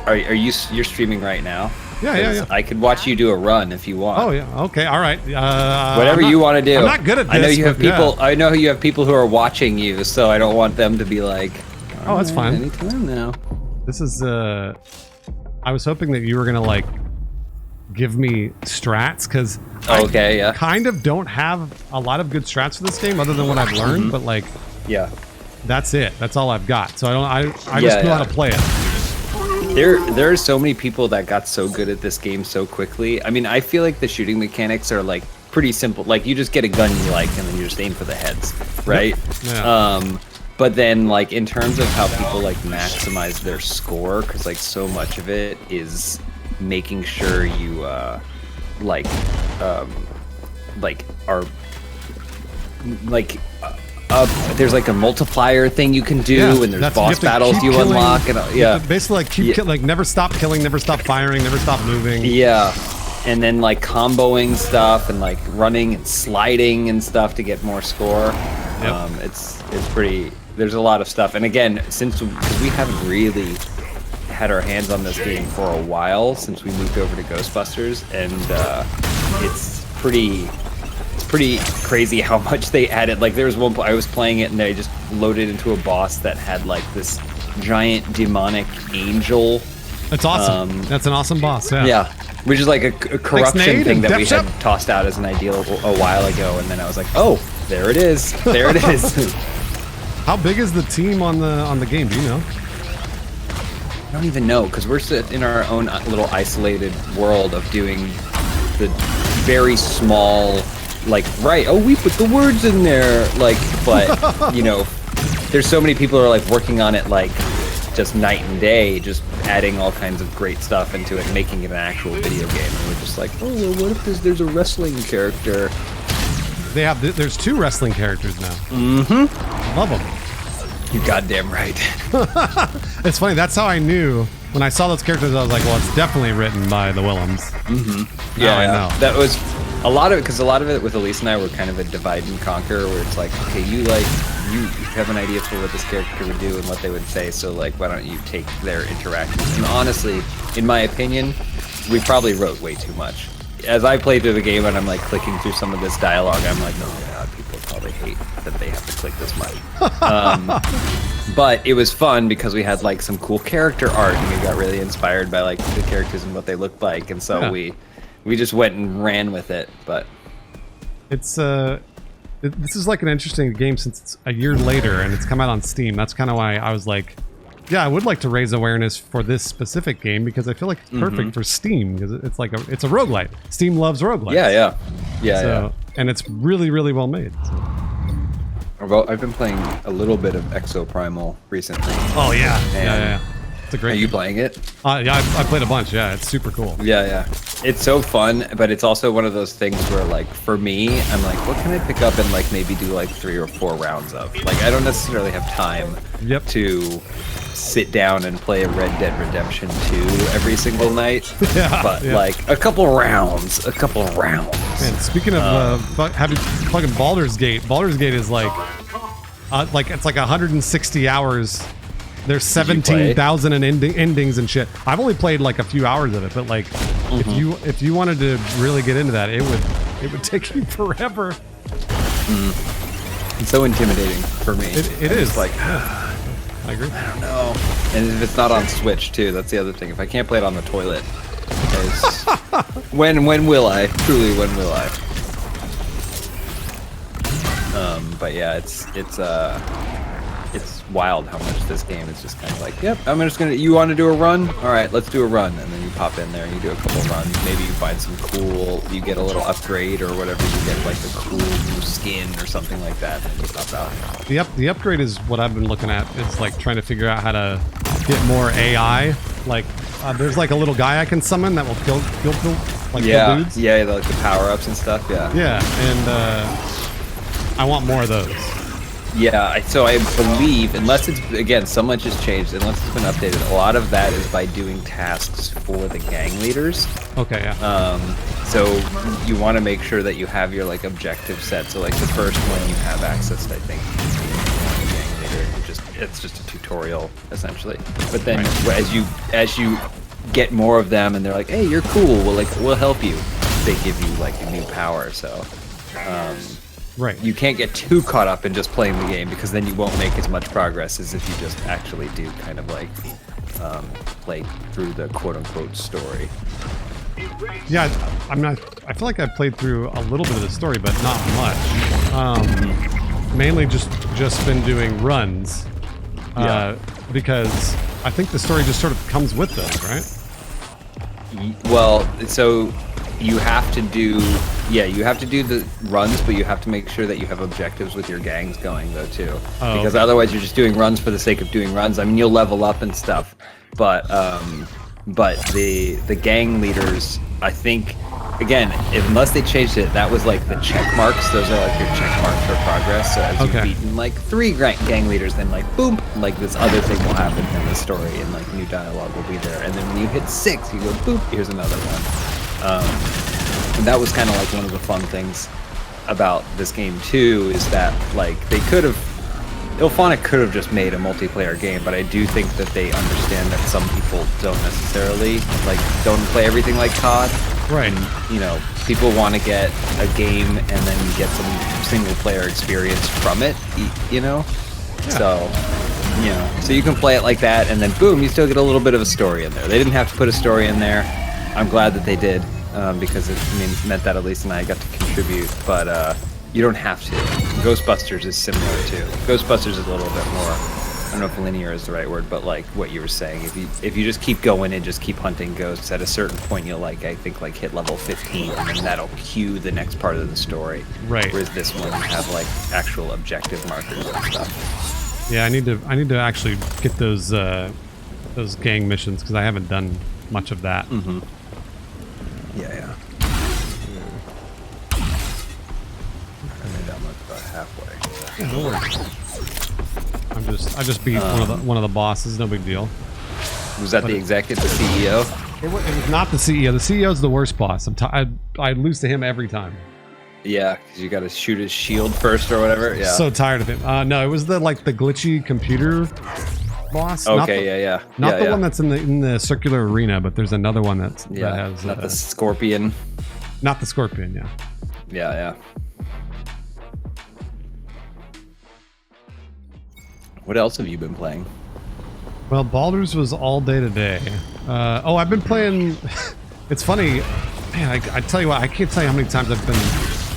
you're streaming right now? Yeah. I could watch you do a run if you want. Oh yeah. Okay. All right. Whatever you want to do. I'm not good at this. I know you have people. Yeah. I know you have people who are watching you, so I don't want them to be like, "Oh, that's fine." Anytime now. This is. I was hoping that you were gonna like give me strats because I kind of don't have a lot of good strats for this game other than what I've learned, but like, yeah, that's it. That's all I've got. So I just know how to play it. There are so many people that got so good at this game so quickly. I mean, I feel like the shooting mechanics are like pretty simple. Like you just get a gun you like and then you just aim for the heads, right? Yeah. But then like in terms of how people like maximize their score, because like so much of it is making sure you are there's like a multiplier thing you can do, and there's boss battles you unlock, and basically like never stop killing, never stop firing, never stop moving. Yeah, and then like comboing stuff and like running and sliding and stuff to get more score. Yep. It's pretty. There's a lot of stuff, and again, because we haven't really had our hands on this game for a while since we moved over to Ghostbusters, and it's pretty crazy how much they added. Like there was one I was playing it and they just loaded into a boss that had like this giant demonic angel. That's awesome. That's an awesome boss. Yeah, which is like a corruption thing that we had tossed out as an ideal a while ago, and then I was like, oh, there it is. There it is. How big is the team on the game? Do you know? I don't even know, because we're in our own little isolated world of doing the very small, like, we put the words in there, like, but, you know, there's so many people who are, like, working on it, like, just night and day, just adding all kinds of great stuff into it, making it an actual video game, and we're just like, oh, well, what if there's a wrestling character? There's 2 wrestling characters now. Mm-hmm. Love them. You're goddamn right. It's funny, that's how I knew. When I saw those characters, I was like, well, it's definitely written by the Willems. Mm-hmm. Yeah, I know. That was a lot of it, because a lot of it with Elise and I were kind of a divide and conquer, where it's like, okay, you have an idea for what this character would do and what they would say, so like, why don't you take their interactions? And honestly, in my opinion, we probably wrote way too much. As I play through the game and I'm like clicking through some of this dialogue, I'm like, oh god, people probably hate that they have to click this much. But it was fun because we had like some cool character art, and we got really inspired by like the characters and what they looked like, and so we just went and ran with it. But it's this is like an interesting game since it's a year later and it's come out on Steam. That's kind of why I was like, yeah, I would like to raise awareness for this specific game because I feel like it's perfect for Steam because it's like it's a roguelite. Steam loves roguelites. Yeah. And it's really, really well made. So. Well, I've been playing a little bit of Exoprimal recently. Oh yeah, yeah. It's a great. Are you playing it? Yeah, I played a bunch. Yeah, it's super cool. Yeah. It's so fun, but it's also one of those things where, like, for me, I'm like, what can I pick up and like maybe do like 3 or 4 rounds of? Like, I don't necessarily have time to sit down and play a Red Dead Redemption 2 every single night. But like a couple rounds. Man, speaking of having fucking Baldur's Gate is like it's like 160 hours. There's 17,000 endings and shit. I've only played like a few hours of it, but like if you wanted to really get into that, it would take you forever. It's so intimidating for me. It is like. I agree. I don't know. And if it's not on Switch too, that's the other thing. If I can't play it on the toilet, when will I? Truly, when will I? But yeah, it's wild how much this game is just kind of like, yep, you want to do a run? All right, let's do a run. And then you pop in there and you do a couple runs. Maybe you find some cool, you get a little upgrade or whatever, you get like a cool new skin or something like that, and you pop out. The upgrade is what I've been looking at. It's like trying to figure out how to get more AI. Like, there's like a little guy I can summon that will kill kill dudes. Yeah, like the power-ups and stuff, Yeah, and I want more of those. Yeah, so I believe, unless it's, again, so much has changed, unless it's been updated, a lot of that is by doing tasks for the gang leaders. Okay, yeah. So you want to make sure that you have your, like, objective set. So, like, the first one you have access to, I think, the gang leader. it's just a tutorial essentially. But then as you get more of them, and they're like, hey, you're cool. We'll help you. They give you like a new power. So you can't get too caught up in just playing the game, because then you won't make as much progress as if you just actually do kind of like play through the quote unquote story. Yeah, I feel like I played through a little bit of the story, but not much. Mainly just been doing runs. Because I think the story just sort of comes with those, right? Well, so you have to do the runs, but you have to make sure that you have objectives with your gangs going though too, because otherwise you're just doing runs for the sake of doing runs. I mean, you'll level up and stuff, but the gang leaders, I think, again, unless they changed it, that was like the check marks. Those are like your check marks for progress. So as you've beaten like 3 gang leaders, then like boom, like this other thing will happen in the story, and like new dialogue will be there. And then when you hit 6, you go boop, here's another one. And that was kind of like one of the fun things about this game too, is that like Ilphonic could have just made a multiplayer game, but I do think that they understand that some people don't necessarily don't play everything like COD. Right. And, you know, people want to get a game and then get some single player experience from it, you know? Yeah. So, you know, so you can play it like that, and then boom, you still get a little bit of a story in there. They didn't have to put a story in there. I'm glad that they did, because it meant that Elise and I got to contribute, but you don't have to. Ghostbusters is similar too. Ghostbusters is a little bit more, I don't know if linear is the right word, but like what you were saying, if you just keep going and just keep hunting ghosts, at a certain point you'll I think hit level 15, and then that'll cue the next part of the story. Right. Whereas this one you have like actual objective markers and stuff. Yeah, I need to actually get those gang missions, because I haven't done much of that. Mm-hmm. Yeah. halfway. Yeah, no worries. I just beat one of the bosses. No big deal. Was that the executive, the CEO? It was not the CEO. The CEO's the worst boss. I lose to him every time. Yeah, because you got to shoot his shield first or whatever. Yeah. So tired of him. No, it was the glitchy computer boss. Okay, Not the one that's in the circular arena, but there's another one that has not the scorpion. Not the scorpion. Yeah. Yeah. What else have you been playing? Well, Baldur's was all day today. I've been playing. It's funny, man. I tell you what, I can't tell you how many times I've been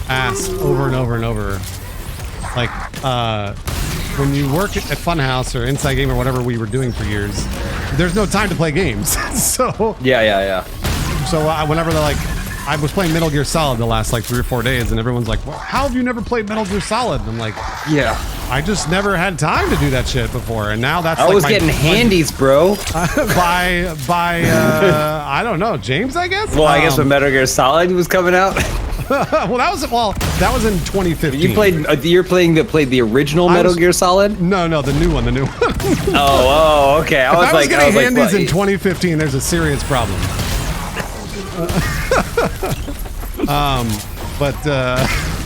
asked over and over and over, like when you work at Funhouse or Inside Game or whatever we were doing for years, there's no time to play games. So yeah. So whenever they're like, I was playing Metal Gear Solid the last 3 or 4 days, and everyone's like, well, how have you never played Metal Gear Solid? And I'm like, yeah, I just never had time to do that shit before, and now that's I was getting handies, bro. by I don't know, James, I guess. Well, I guess when Metal Gear Solid was coming out. that was in 2015. You played. You're played the original Metal Gear Solid. No, the new one. Oh, okay. I was getting handies in 2015. There's a serious problem.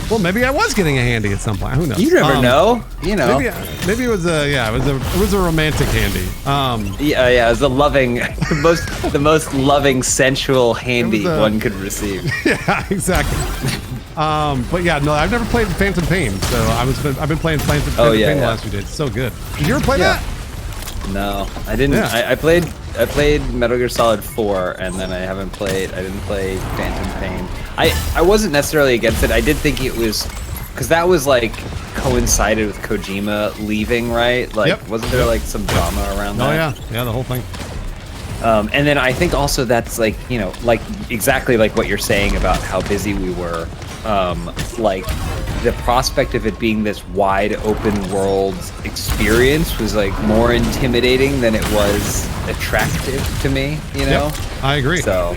Well, maybe I was getting a handy at some point. Who knows? You never know. You know. Maybe it was a romantic handy. Yeah. It was the most loving, sensual handy one could receive. Yeah, exactly. But yeah, no, I've never played Phantom Pain, so I've been playing Phantom Pain the last few days. It's so good. Did you ever play that? No, I didn't. Yeah. I played Metal Gear Solid 4, and then I didn't play Phantom Pain. I wasn't necessarily against it. I did think it was, because that was coincided with Kojima leaving, right? Wasn't there some drama around that? Oh yeah, the whole thing. And then I think also that's exactly like what you're saying about how busy we were. The prospect of it being this wide open world experience was more intimidating than it was attractive to me, you know? Yep, I agree. So,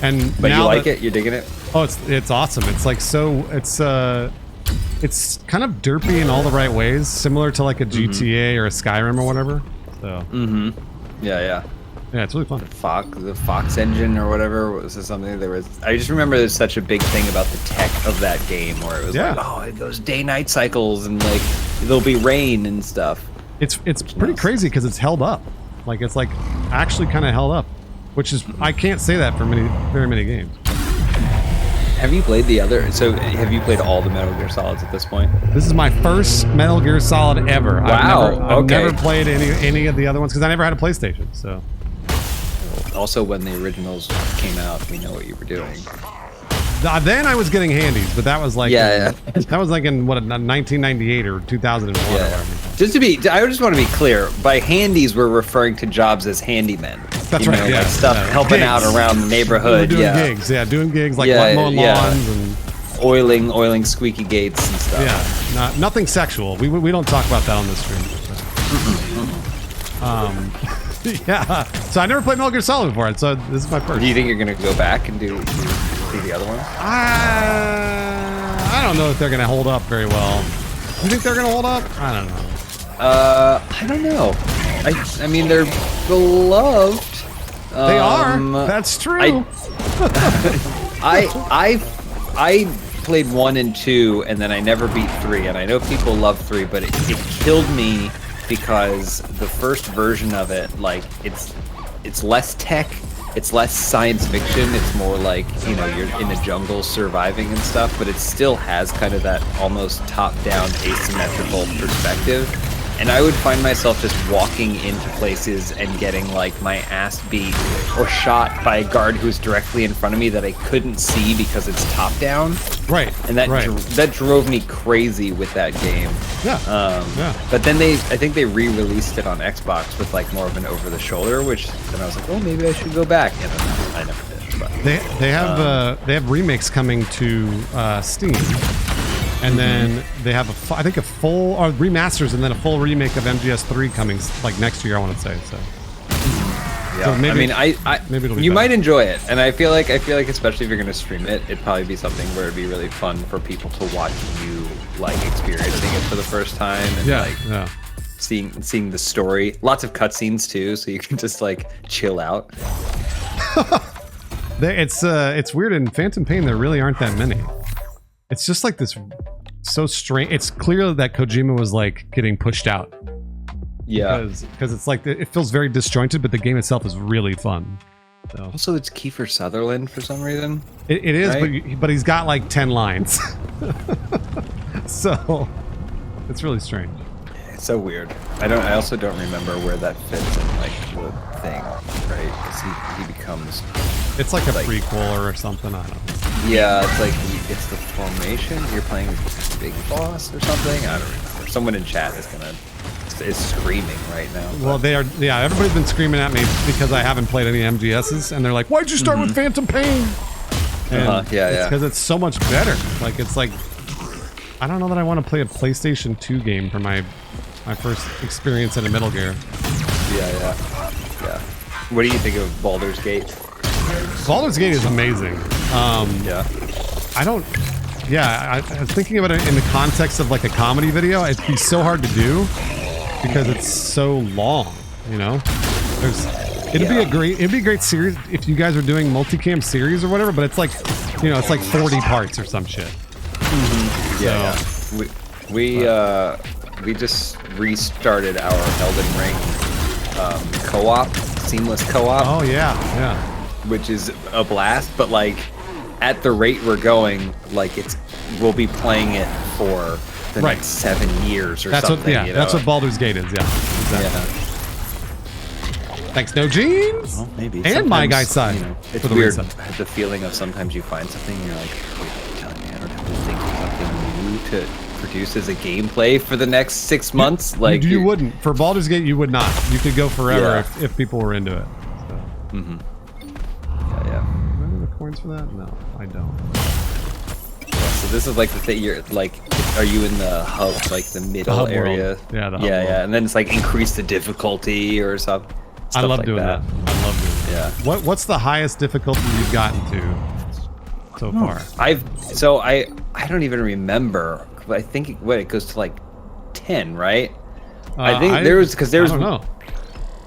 but now you like it? You're digging it? Oh, it's awesome. It's it's kind of derpy in all the right ways, similar to a GTA or a Skyrim or whatever. So. Yeah. Yeah, it's really fun. The Fox engine or whatever, was this something there was? I just remember there's such a big thing about the tech of that game, where it was it goes day-night cycles, and there'll be rain and stuff. It's pretty crazy because it's held up. Like it's like actually kind of held up, which is I can't say that for very many games. Have you played the other? So have you played all the Metal Gear Solids at this point? This is my first Metal Gear Solid ever. Wow. I've never played any of the other ones because I never had a PlayStation. So. Also, when the originals came out, we know what you were doing. Then I was getting handies, but that was like that was like in what 1998 or 2001. Yeah. I just want to be clear. By handies, we're referring to jobs as handymen. That's right. Like stuff helping gigs. Out around the neighborhood. Doing gigs. Yeah, doing gigs like mowing lawns and oiling squeaky gates and stuff. Yeah, nothing sexual. We don't talk about that on this stream. Yeah. So I never played Metal Gear Solid before, so this is my first. Do you think you're gonna go back and do the other ones? I don't know if they're gonna hold up very well. You think they're gonna hold up? I don't know. I don't know. I mean, they're beloved. They are. That's true. I played 1 and 2, and then I never beat 3. And I know people love 3, but it killed me because the first version of it, like it's less tech, it's less science fiction. It's more like you're in a jungle surviving and stuff, but it still has kind of that almost top-down asymmetrical perspective. And I would find myself just walking into places and getting like my ass beat or shot by a guard who's directly in front of me that I couldn't see because it's top down. Right. And that drove me crazy with that game. Yeah. But then I think they re-released it on Xbox with like more of an over-the-shoulder, which then I was like, oh, maybe I should go back. And I never did. But, they have remakes coming to Steam. And then they have a full remasters and then a full remake of MGS3 coming like next year. I want to say so. Yeah, so maybe, maybe it'll be you better. Might enjoy it, and I feel like especially if you're gonna stream it, it'd probably be something where it'd be really fun for people to watch you like experiencing it for the first time and seeing the story. Lots of cutscenes too, so you can just like chill out. It's weird in Phantom Pain. There really aren't that many. It's just like this so strange. It's clear that Kojima was like getting pushed out. Yeah. Because it's like, it feels very disjointed, but the game itself is really fun. So. Also, it's Kiefer Sutherland for some reason. It is, right? but he's got like 10 lines. So, it's really strange. It's so weird. I also don't remember where that fits in like the thing, right? Because he becomes... It's like a prequel or something, I don't know. Yeah, it's like it's the formation. You're playing Big Boss or something. I don't remember. Someone in chat is screaming right now. Well, they are. Yeah, everybody's been screaming at me because I haven't played any MGSs, and they're like, "Why'd you start with Phantom Pain?" And it's because it's so much better. Like it's like, I don't know that I want to play a PlayStation 2 game for my first experience in a Metal Gear. Yeah. What do you think of Baldur's Gate? Baldur's Gate is amazing. I was thinking about it in the context of like a comedy video. It'd be so hard to do because it's so long, it'd be a great series if you guys are doing multicam series or whatever, but it's like, it's like 40 parts or some shit. Mm-hmm. We just restarted our Elden Ring co-op, seamless co-op. Oh yeah. Which is a blast, but like at the rate we're going, like we'll be playing it for the next 7 years or something. That's what Baldur's Gate is. Yeah, exactly. Yeah. Thanks, No Jeans. Well, maybe. And sometimes, my guy's side. It's weird. The feeling of sometimes you find something and you're like, wait, tell me, I don't have to think of something new to produce as a gameplay for the next 6 months. Like you wouldn't. For Baldur's Gate, you would not. You could go forever if people were into it. So. Mm-hmm. Yeah. Do I have the coins for that? No, I don't. Yeah, so this is like the thing. You're like, are you in the hub, like the middle area? World. Yeah, the hub world. World. And then it's like increase the difficulty or something. I love doing that. I love doing that. Yeah. What's the highest difficulty you've gotten to so far? I don't even remember. But I think it goes to like 10, right? I think I don't know.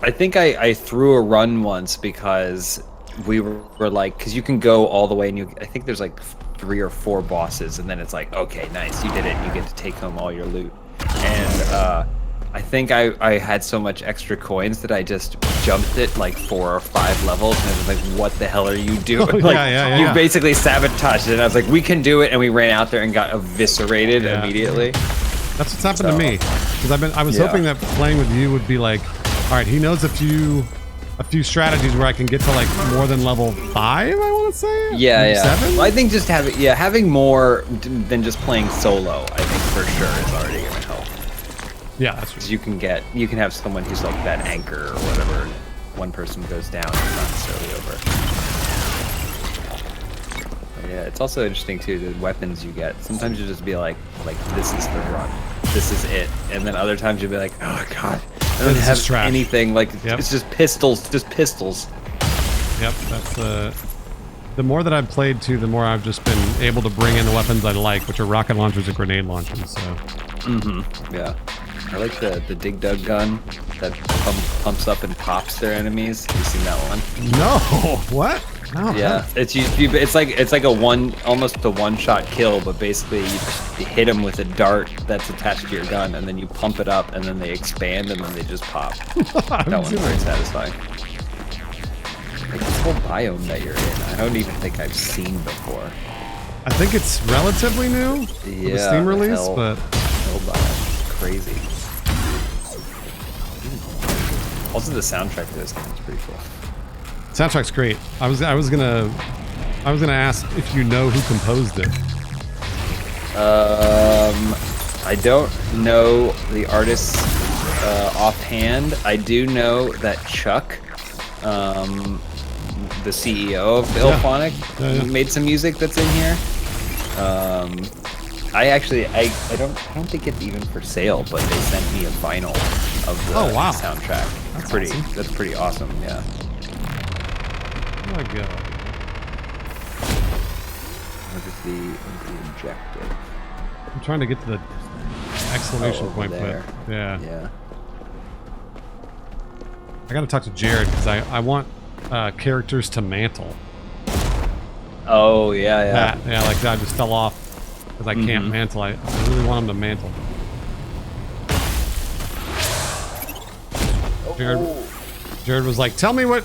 I think I threw a run once because we were like, because you can go all the way and I think there's like 3 or 4 bosses and then it's like, okay, nice, you did it, you get to take home all your loot. And I think I had so much extra coins that I just jumped it like 4 or 5 levels, and I was like, "What the hell are you doing?" Oh, like, yeah. you basically sabotaged it. And I was like, "We can do it," and we ran out there and got eviscerated immediately. That's what's happened to me. Because I was hoping that playing with you would be like, all right, he knows a few strategies where I can get to like more than level 5. I want to say. Yeah. 7. Well, I think just having more than just playing solo, I think for sure is already going to help. Yeah, that's true. You can have someone who's like that anchor or whatever. One person goes down, it's not necessarily over. But yeah, it's also interesting too, the weapons you get. Sometimes you just be like this is the run, this is it, and then other times you'll be like, oh god, I don't have anything. Like it's just pistols. Yep, that's the more that I've played too, the more I've just been able to bring in the weapons I like, which are rocket launchers and grenade launchers. So. Yeah. I like the Dig Dug gun that pumps up and pops their enemies. Have you seen that one? No. What? No. Yeah. It's like almost a one-shot kill, but basically you just hit them with a dart that's attached to your gun, and then you pump it up, and then they expand, and then they just pop. That one's very satisfying. Like this whole biome that you're in, I don't even think I've seen before. I think it's relatively new. Yeah. The Steam release, but hell biome. Crazy. Also, the soundtrack to this game is pretty cool. Soundtrack's great. I was gonna ask if you know who composed it. I don't know the artist offhand. I do know that Chuck, the CEO of Ilphonic, made some music that's in here. I don't think it's even for sale, but they sent me a vinyl of the soundtrack. That's pretty awesome, yeah. Oh my god. What is the objective? I'm trying to get to the exclamation point, there. But yeah. Yeah. I gotta talk to Jared because I want characters to mantle. Oh yeah. Yeah, like that just fell off because I can't mantle. I really want him to mantle. Jared was like, "Tell me what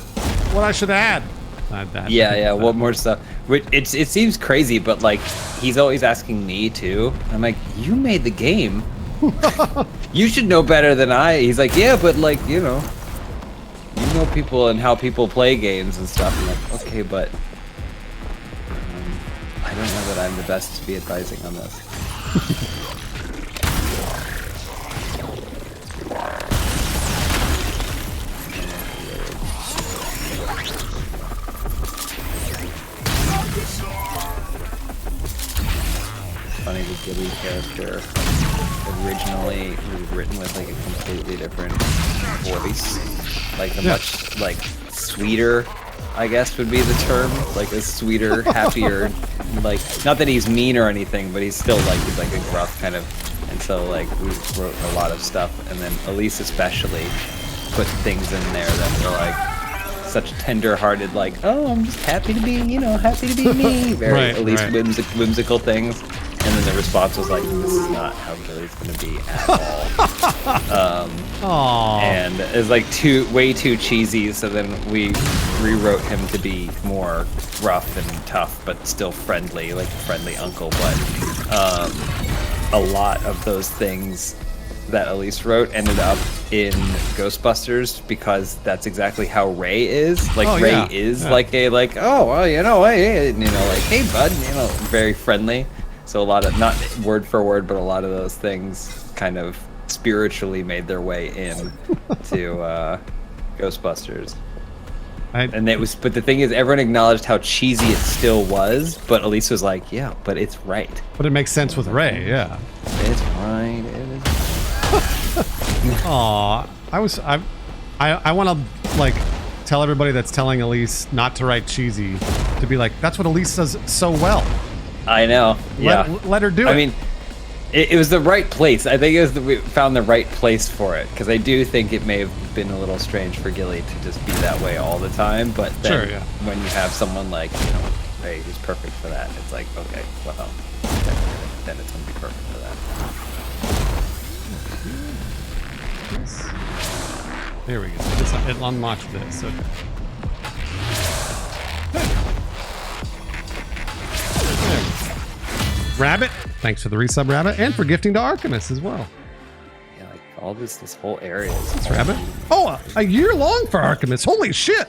I should add." What more stuff? It seems crazy, but like he's always asking me too. I'm like, you made the game. You should know better than I. He's like, yeah, but like you know people and how people play games and stuff. I'm like, okay, but I don't know that I'm the best to be advising on this. Funny, the Gilly character originally was written with like a completely different voice, like a much like sweeter, I guess would be the term, like a sweeter, happier, like not that he's mean or anything, but he's still like he's like a gruff kind of, and so like we wrote a lot of stuff, and then Elise especially put things in there that were like such tender-hearted, like, oh, I'm just happy to be me, very Elise whimsical things. And then the response was like, this is not how Gilly's gonna be at all. And it's like way too cheesy, so then we rewrote him to be more rough and tough, but still friendly, like a friendly uncle. But a lot of those things that Elise wrote ended up in Ghostbusters because that's exactly how Ray is. Like Ray is like a oh well, hey, like hey bud, very friendly. So a lot of, not word for word, but a lot of those things kind of spiritually made their way in to Ghostbusters. But the thing is, everyone acknowledged how cheesy it still was, but Elise was like, yeah, but it's right. But it makes sense with Ray, yeah. It's right. Aw, I want to like tell everybody that's telling Elise not to write cheesy to be like, that's what Elise does so well. I know. Let her do it. I mean, it was the right place. I think we found the right place for it, because I do think it may have been a little strange for Gilly to just be that way all the time. But then when you have someone like Ray who's perfect for that, it's like, okay, well, then it's gonna be perfect for that. this? There we go. It unlocked this. Okay. Rabbit, thanks for the resub, Rabbit, and for gifting to Arcamus as well. Yeah, like all this whole area. Thanks, Rabbit. Oh, a year long for Arcamus. Holy shit!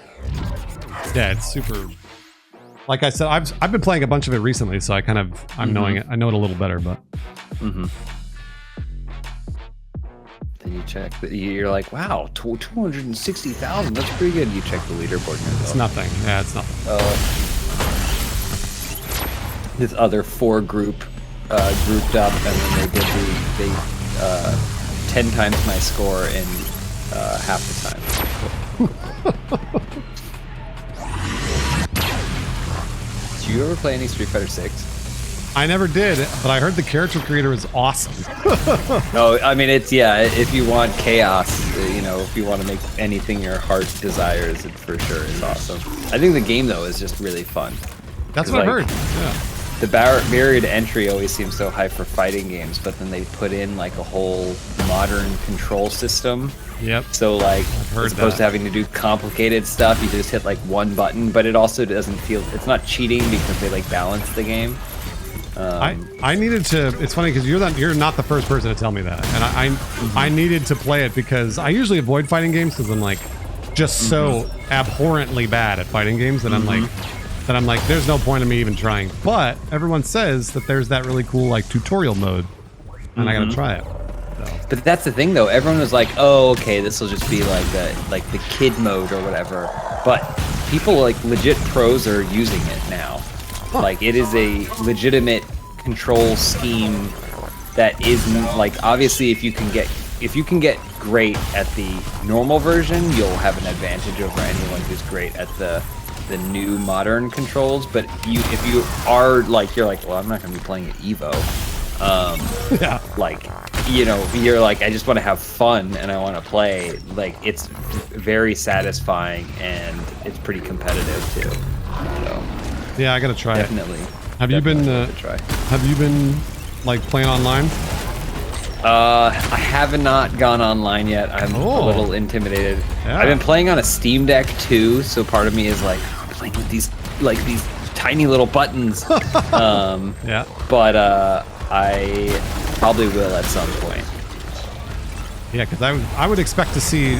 Yeah, it's super. Like I said, I've been playing a bunch of it recently, so I'm knowing it. I know it a little better, but. Then you check. You're like, wow, 260,000. That's pretty good. You check the leaderboard. It's nothing. Yeah, it's nothing. This other 4 grouped up, and then they 10 times my score in half the time. Did you ever play any Street Fighter 6? I never did, but I heard the character creator is awesome. Oh, I mean, it's, yeah, if you want chaos, you know, if you want to make anything your heart desires, it for sure is awesome. I think the game, though, is just really fun. That's what I heard, yeah. The barrier to entry always seems so high for fighting games, but then they put in like a whole modern control system. Yep. So like, as opposed to having to do complicated stuff, you just hit like one button, but it also doesn't feel, it's not cheating because they like balance the game. I needed to, it's funny because you're not the first person to tell me that. And I needed to play it because I usually avoid fighting games because I'm like just so abhorrently bad at fighting games that I'm like, there's no point in me even trying. But everyone says that there's that really cool like tutorial mode, and I gotta try it. So. But that's the thing, though. Everyone was like, "Oh, okay, this will just be like the kid mode or whatever." But people like legit pros are using it now. Huh. Like it is a legitimate control scheme that is like obviously if you can get great at the normal version, you'll have an advantage over anyone who's great at the new modern controls. But if you are like, you're like, well, I'm not gonna be playing at Evo, yeah, like, you know, you're like, I just want to have fun and I want to play, like, it's very satisfying and it's pretty competitive too. So yeah, I gotta try definitely. it. Have you been like playing online? I have not gone online yet. I'm a little intimidated. Yeah. I've been playing on a Steam Deck too, so part of me is like, I'm playing with these tiny little buttons. Yeah. But I probably will at some point. Yeah, because I would expect to see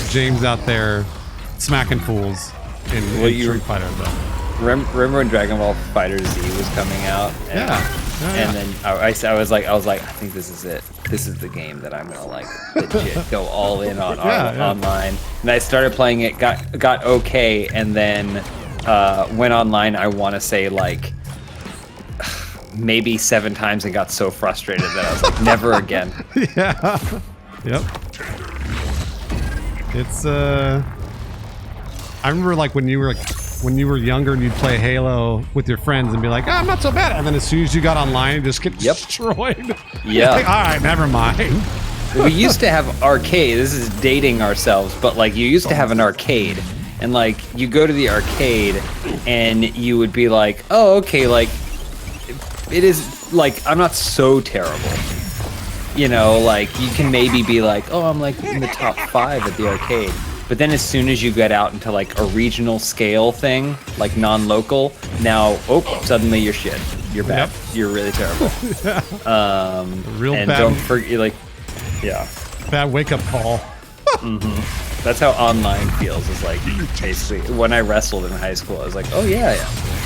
James out there smacking fools in Street Fighter, though. Remember when Dragon Ball Fighter Z was coming out? And then I was like, I think this is it. This is the game that I'm gonna like legit go all in on online. And I started playing it, got okay, and then went online. I want to say like maybe 7 times and got so frustrated that I was like, never again. Yeah. Yep. It's I remember like when you were younger and you'd play Halo with your friends and be like, oh, I'm not so bad. And then as soon as you got online, you just get destroyed. Yeah. Like, all right, never mind. We used to have arcade. This is dating ourselves, but like you used to have an arcade. And like you go to the arcade and you would be like, oh, okay, like it is like, I'm not so terrible. You know, like you can maybe be like, oh, I'm like in the top 5 at the arcade. But then as soon as you get out into like a regional scale thing, like non-local, now, suddenly you're shit. You're bad. Yep. You're really terrible. Real and bad. Don't forget, like, yeah. Bad wake-up call. That's how online feels. Is like basically when I wrestled in high school, I was like, oh yeah.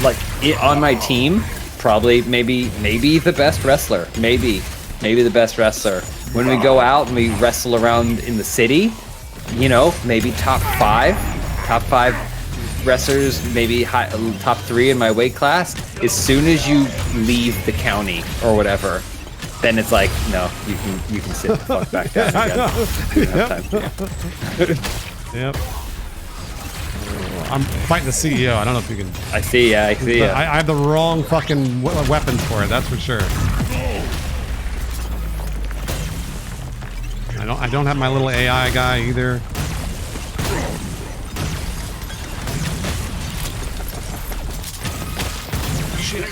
Like on my team, probably maybe the best wrestler, maybe the best wrestler. When we go out and we wrestle around in the city, you know, maybe top 5 wrestlers, maybe top 3 in my weight class. As soon as you leave the county or whatever, then it's like, no, you can sit the fuck back down again. You don't have time for you. Yep. I'm fighting the CEO. I don't know if you can. I see ya. I have the wrong fucking weapons for it. That's for sure. I don't have my little AI guy either. Shit.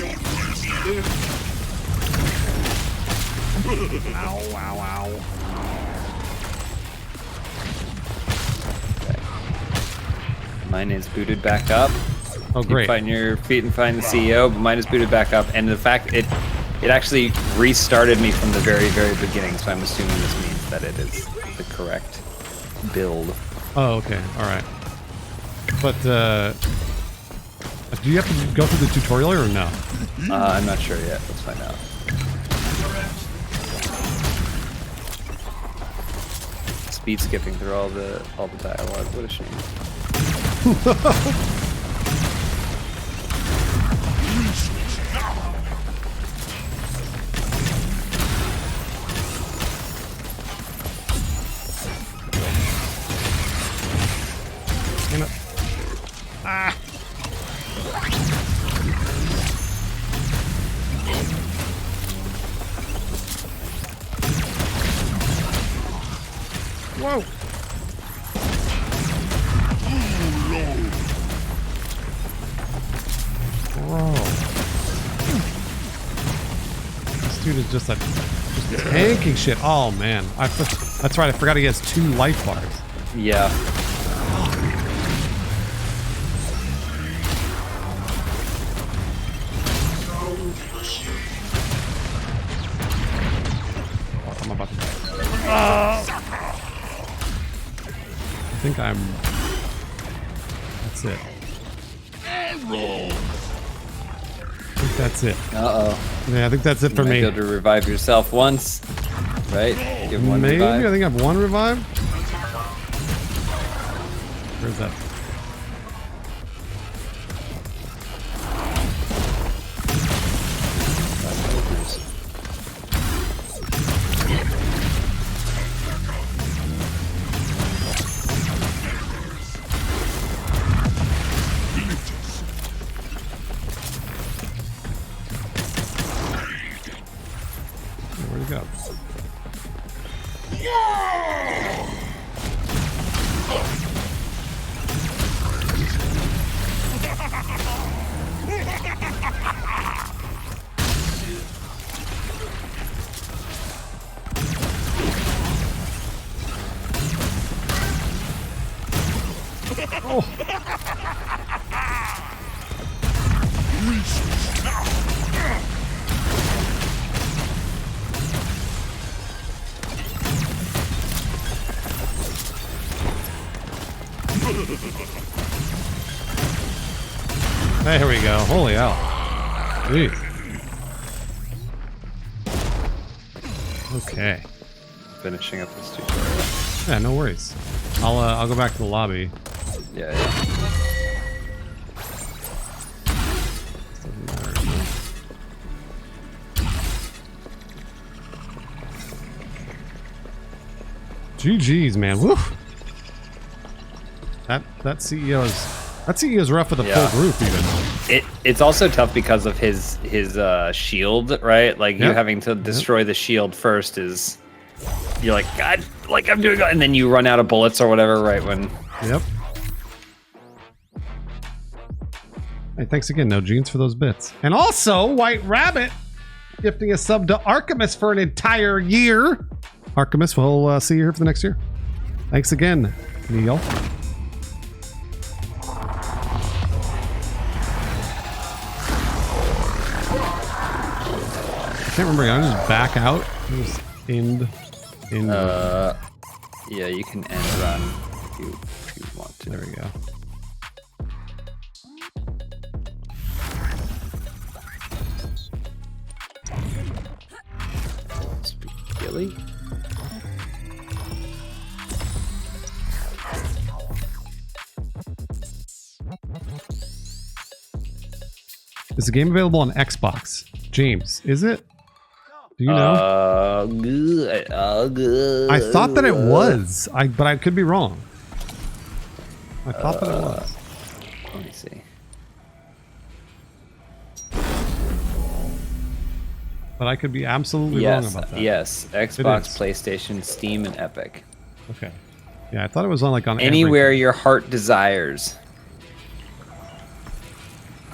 Ow, ow, ow. Mine is booted back up. Oh, great. You find your feet and find the CEO, but mine is booted back up. And the fact it actually restarted me from the very, very beginning, so I'm assuming this means that it is the correct build. Oh, okay. All right. But, do you have to go through the tutorial or no? I'm not sure yet. Let's find out. Speed skipping through all the dialogue. What a shame. Ah. Whoa. Bro. This dude is just tanking shit. Oh man. That's right, I forgot he has 2 life bars. Yeah. I'm about to die. I think I'm... That's it. I think that's it. Uh-oh. Yeah, I think that's it for You might me. be able to revive yourself once, right? Give one Maybe. revive. I think I have 1 revive. Where's that? Where'd it go? Oh. There we go. Holy hell. Jeez. Okay. Finishing up this tutorial. Yeah, no worries. I'll go back to the lobby. Yeah. Doesn't matter. GG's, man. Woo. That CEO is rough with a full group even. It's also tough because of his shield, right? Like you Yep. having to destroy the shield first is you're like, God, like I'm doing, and then you run out of bullets or whatever, right when. Yep. Hey, thanks again, No Jeans, for those bits. And also, White Rabbit gifting a sub to Arcamus for an entire year. Arcamus, we'll see you here for the next year. Thanks again, Neil. I can't remember. I just back out. Just end. Yeah, you can end run if you want to. There we go. Billy? Is the game available on Xbox? James, is it? Do you know? I thought that it was. But I could be wrong. I thought that it was. Let me see. But I could be absolutely wrong about that. Yes, Xbox, PlayStation, Steam, and Epic. Okay. Yeah, I thought it was on on anywhere everything. your heart desires.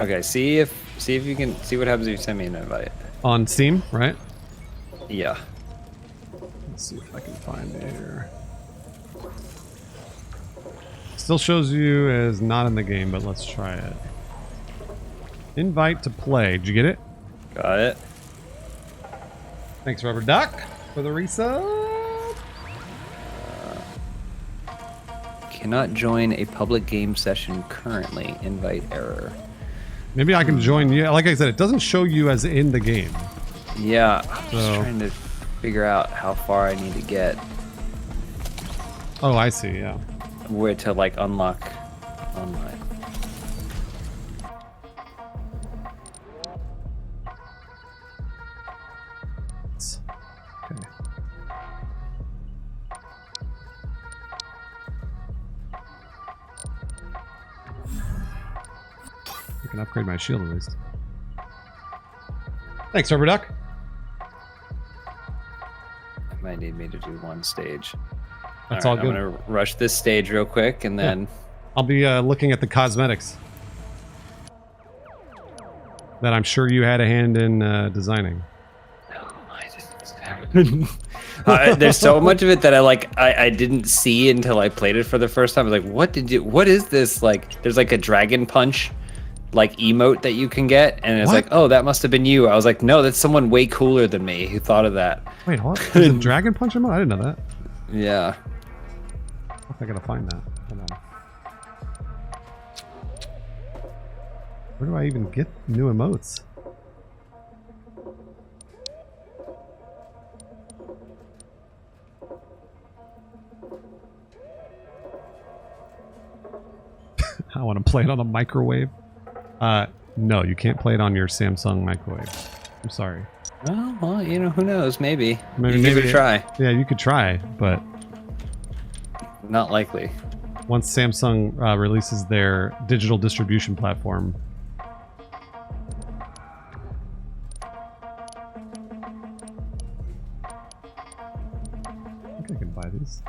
Okay, see if you can see what happens if you send me an invite. On Steam, right? Yeah. Let's see if I can find it here. still shows you as not in the game, but let's try it. Invite to play. Did you get it? Got it. Thanks, Rubber Duck, for the resub. Cannot join a public game session currently. Invite error. Maybe I can join you. Like I said, it doesn't show you as in the game. Yeah, I'm just trying to figure out how far I need to get. Oh, I see, yeah. Where to, like, unlock online. Okay. I can upgrade my shield at least. Thanks, Rubber Duck. Might need me to do one stage. That's all good. I'm gonna rush this stage real quick, and then I'll be looking at the cosmetics that I'm sure you had a hand in designing. No, I didn't. There's so much of it that I didn't see until I played it for the first time. I was like, what is this? Like, there's like a dragon punch like emote that you can get, and it's like, oh, that must have been you. I was like, no, that's someone way cooler than me who thought of that. Wait, what? There's a dragon punch emote? I didn't know that. Yeah. I gotta find that. Hold on. Where do I even get new emotes? I want to play it on a microwave. No, you can't play it on your Samsung microwave. I'm sorry. Oh, well, you know, who knows? Maybe. Maybe give it a try. Yeah, you could try, but not likely. Once Samsung releases their digital distribution platform. I think I can buy these.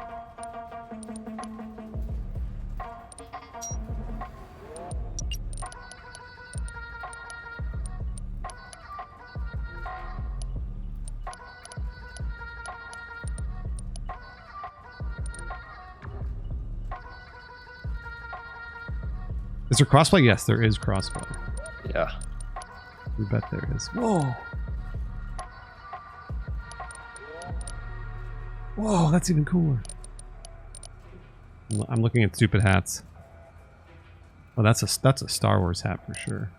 Is there crossplay? Yes, there is crossplay. Yeah. We bet there is. Whoa. Whoa, that's even cooler. I'm looking at stupid hats. Oh, that's a Star Wars hat for sure.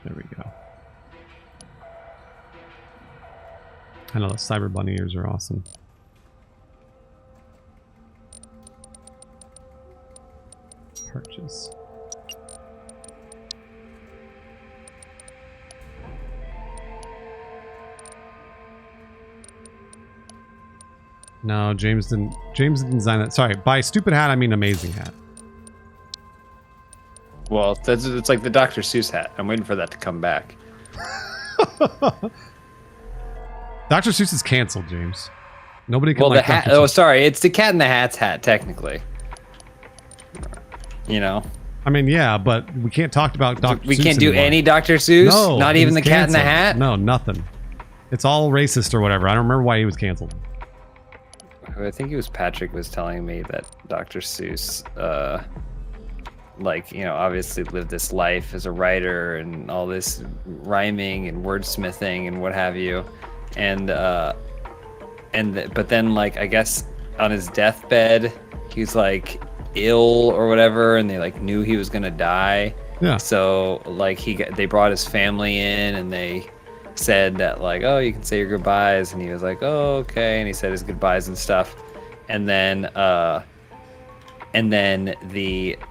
There we go. I know the Cyber Bunny ears are awesome. Purchase. No, James didn't design that. Sorry, by stupid hat I mean amazing hat. Well, it's like the Dr. Seuss hat. I'm waiting for that to come back. Dr. Seuss is canceled, James. Nobody can well, like the hat. Dr. Seuss. Oh, sorry. It's the Cat in the Hat's hat, technically. You know. I mean, yeah, but we can't talk about Dr. Seuss. We can't do anymore. any Dr. Seuss. No, not even the Cat in the Hat. No, nothing. It's all racist or whatever. I don't remember why he was canceled. I think it was Patrick was telling me that Dr. Seuss, like, you know, obviously lived this life as a writer and all this rhyming and wordsmithing and what have you, but then, like, I guess on his deathbed he was like ill or whatever, and they like knew he was gonna die. Yeah. So like they brought his family in and they said that like, oh, you can say your goodbyes, and he was like, oh, okay, and he said his goodbyes and stuff, and then the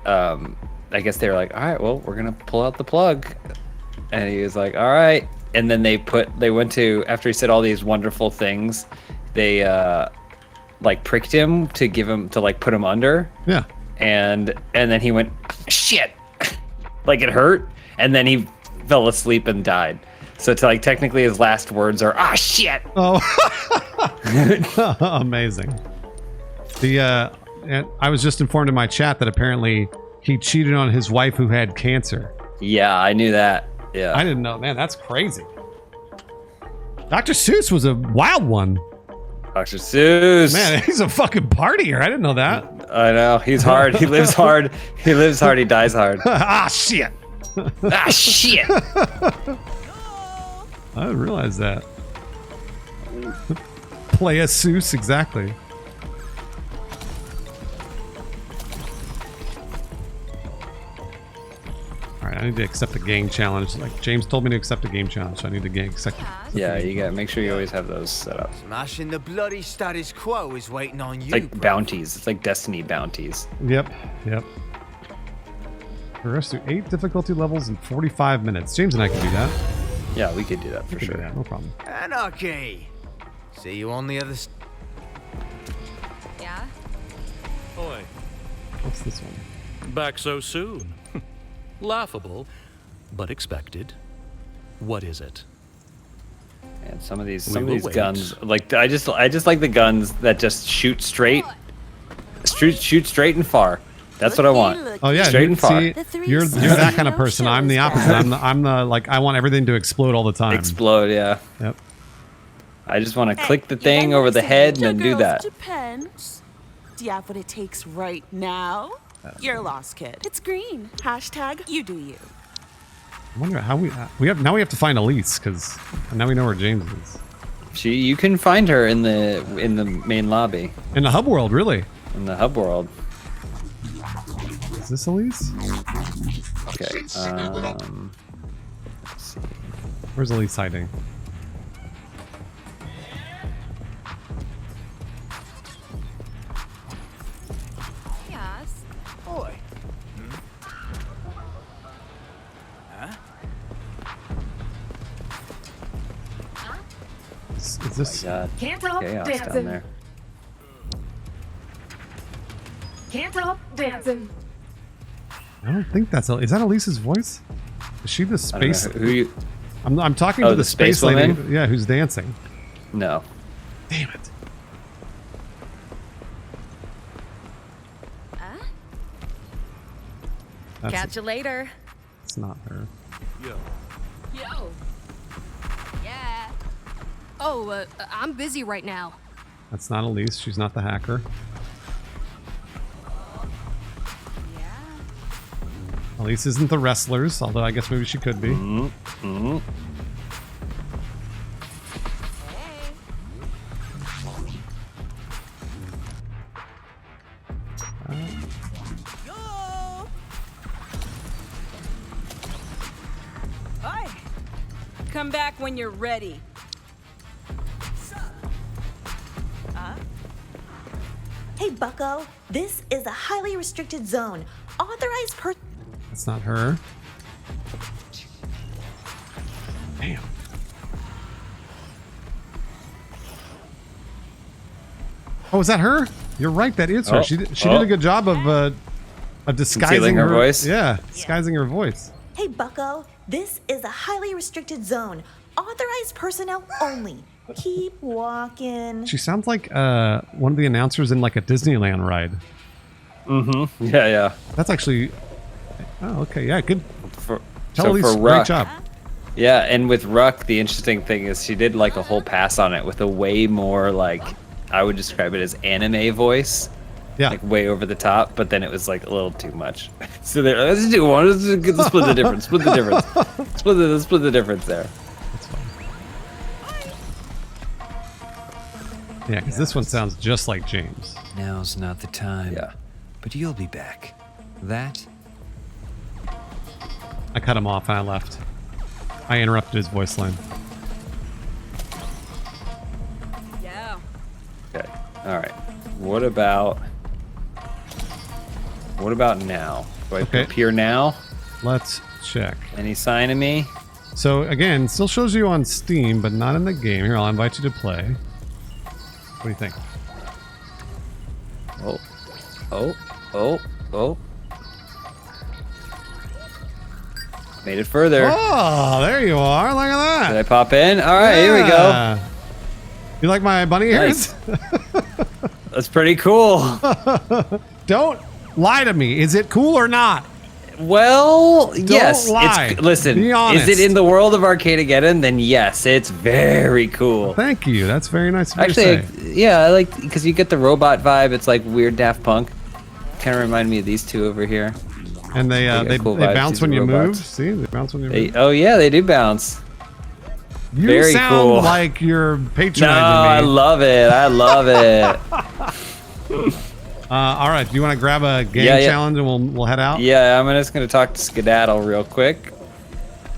I guess they were like, all right, well, we're gonna pull out the plug, and he was like, all right, and then they went to, after he said all these wonderful things, they like pricked him to like put him under. Yeah. And then he went, shit, like it hurt, and then he fell asleep and died. So to like technically his last words are, ah, shit. Oh, amazing. And I was just informed in my chat that apparently he cheated on his wife who had cancer. Yeah, I knew that. Yeah. I didn't know. Man, that's crazy. Dr. Seuss was a wild one. Dr. Seuss. Man, he's a fucking partier. I didn't know that. I know. He's hard. He lives hard. He lives hard. He dies hard. Ah, shit. Ah, shit. I didn't realize that. Play a Seuss, exactly. Alright, I need to accept a gang challenge. Like, James told me to accept a game challenge, so I need to accept Yeah, you gotta make sure you always have those set up. Smashing the bloody status quo is waiting on you. It's like bro. bounties. It's like Destiny bounties. Yep. Progress through 8 difficulty levels in 45 minutes. James and I can do that. Yeah, we could do that for We can sure. do that, no problem. Anarchy. See you on the other side. Yeah? Oi, What's this one? back so soon. Laughable, but expected. What is it? And some of these We will wait. guns, like I just like the guns that just shoot straight and far. That's what I want. Oh yeah, Straight and far. see, The three you're sisters that kind of no person. I'm the shows opposite. I'm the like I want everything to explode all the time. Explode, yeah. Yep. I just want to click the thing over the head and then do that. Depends. Do you have what it takes right now? You're lost, kid. It's green. Hashtag you do you. I wonder how we have to find Elise because now we know where James is. You can find her in the main lobby In the hub world, really? in the hub world. Is this Elise? Okay. Let's see. Where's Elise hiding? Yes. Oi. Is this? God, Can't stop chaos down dancing. there. Can't stop dancing. I don't think that's. Is that Elise's voice? Is she the I don't know space? who you. I'm talking Oh, to the the space space lady. woman? Yeah, who's dancing. No. Damn it. That's Catch you later. It's not her. Yo. Yo. Yeah. Oh, I'm busy right now. That's not Elise. She's not the hacker. Yeah. Elise isn't the wrestlers, although I guess maybe she could be. Mm-hmm. Hey. Hi. Come back when you're ready. Hey, Bucko, this is a highly restricted zone. Authorized per... That's not her. Damn. Oh, is that her? You're right. That is her. Oh, She did a good job of disguising Concealing her voice? Yeah, disguising her voice. Hey, Bucko, this is a highly restricted zone. Authorized personnel only. Keep walking. She sounds like one of the announcers in like a Disneyland ride. Mm-hmm. Yeah, yeah. That's actually. Oh, okay. Yeah, good. Tell So Elise, for great Ruck, job. yeah, and with Ruck, the interesting thing is she did like a whole pass on it with a way more like I would describe it as anime voice, Yeah. like way over the top. But then it was like a little too much. So there, let's do one. Let's split the difference. Split the difference. Split the difference there. That's fine. Yeah, because this one sounds just like James. Now's not the time. Yeah. But you'll be back. That? I cut him off and I left. I interrupted his voice line. Yeah. Okay. All right. What about now? Do I Okay. appear now? Let's check. Any sign of me? So again, still shows you on Steam, but not in the game. Here, I'll invite you to play. What do you think? Oh. Made it further. Oh, there you are. Look at Did that. I pop in? All right, here we go. Yeah. You like my bunny ears? Nice. That's pretty cool. Don't lie to me. Is it cool or not? Well, yes. lie. Listen, Be honest. is it in the world of Arcadegeddon? Then yes, it's very cool. Thank you. That's very nice of you Actually, to say. yeah, I like because you get the robot vibe. It's like weird Daft Punk. Kind of remind me of these two over here. And they cool they vibes, bounce these when you robots. move. See, they bounce when you move. Oh yeah, they do bounce. You very sound cool. like you're patronizing No, me. I love it. I love it. All right, do you want to grab a game challenge and we'll head out? Yeah, I'm just gonna talk to Skedaddle real quick.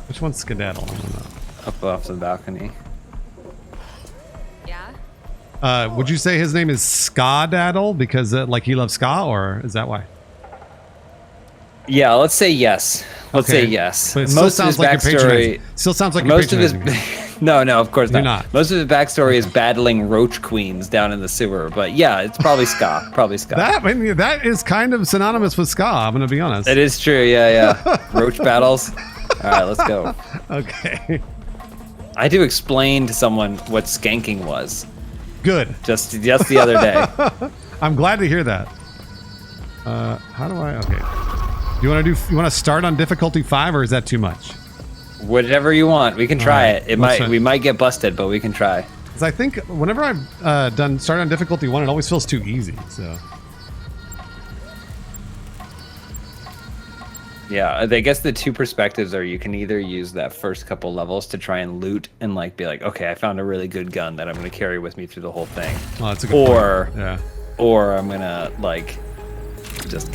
Which one's Skedaddle? I don't know. Up off the balcony. Yeah? Would you say his name is Skadaddle because like he loves ska, or is that why? Yeah, let's say yes. Let's Okay. say yes. But it still sounds like you're patronizing. Still sounds like you're most of his patronizing. no, of course You're not. not. Most of his backstory is battling roach queens down in the sewer. But yeah, it's probably ska. Probably ska. That is kind of synonymous with ska. I'm gonna be honest. It is true. Yeah. Roach battles. All right, let's go. Okay. I had to explain to someone what skanking was Good. just the other day. I'm glad to hear that. How do I? Okay. You want to start on difficulty 5, or is that too much? Whatever you want, we can try Alright, it. let's try. We might get busted, but we can try. Because I think whenever I've started on difficulty 1, it always feels too easy. So Yeah, I guess the two perspectives are you can either use that first couple levels to try and loot and like be like, okay, I found a really good gun that I'm gonna carry with me through the whole thing. oh, that's a good point. Yeah. Or I'm gonna like just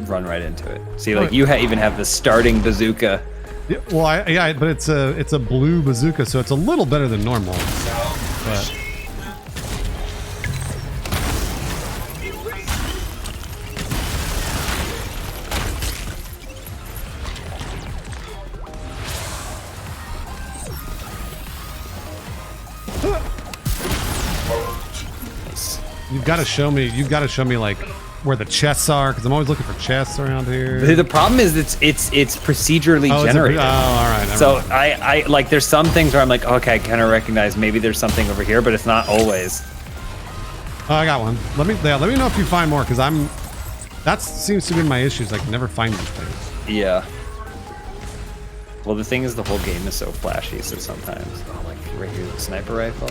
run right into it. See, like you even have the starting bazooka. Yeah, well, but it's a blue bazooka, so it's a little better than normal. But Nice. you've got to show me like where the chests are, because I'm always looking for chests around here. The problem is it's procedurally generated. Oh, all right. never So mind. I like there's some things where I'm like, okay, I kind of recognize maybe there's something over here, but it's not always. Oh, I got one. Let me know if you find more, because that seems to be my issues. I can never find these things. Yeah. Well, the thing is, the whole game is so flashy, so sometimes, like right here, the sniper rifle.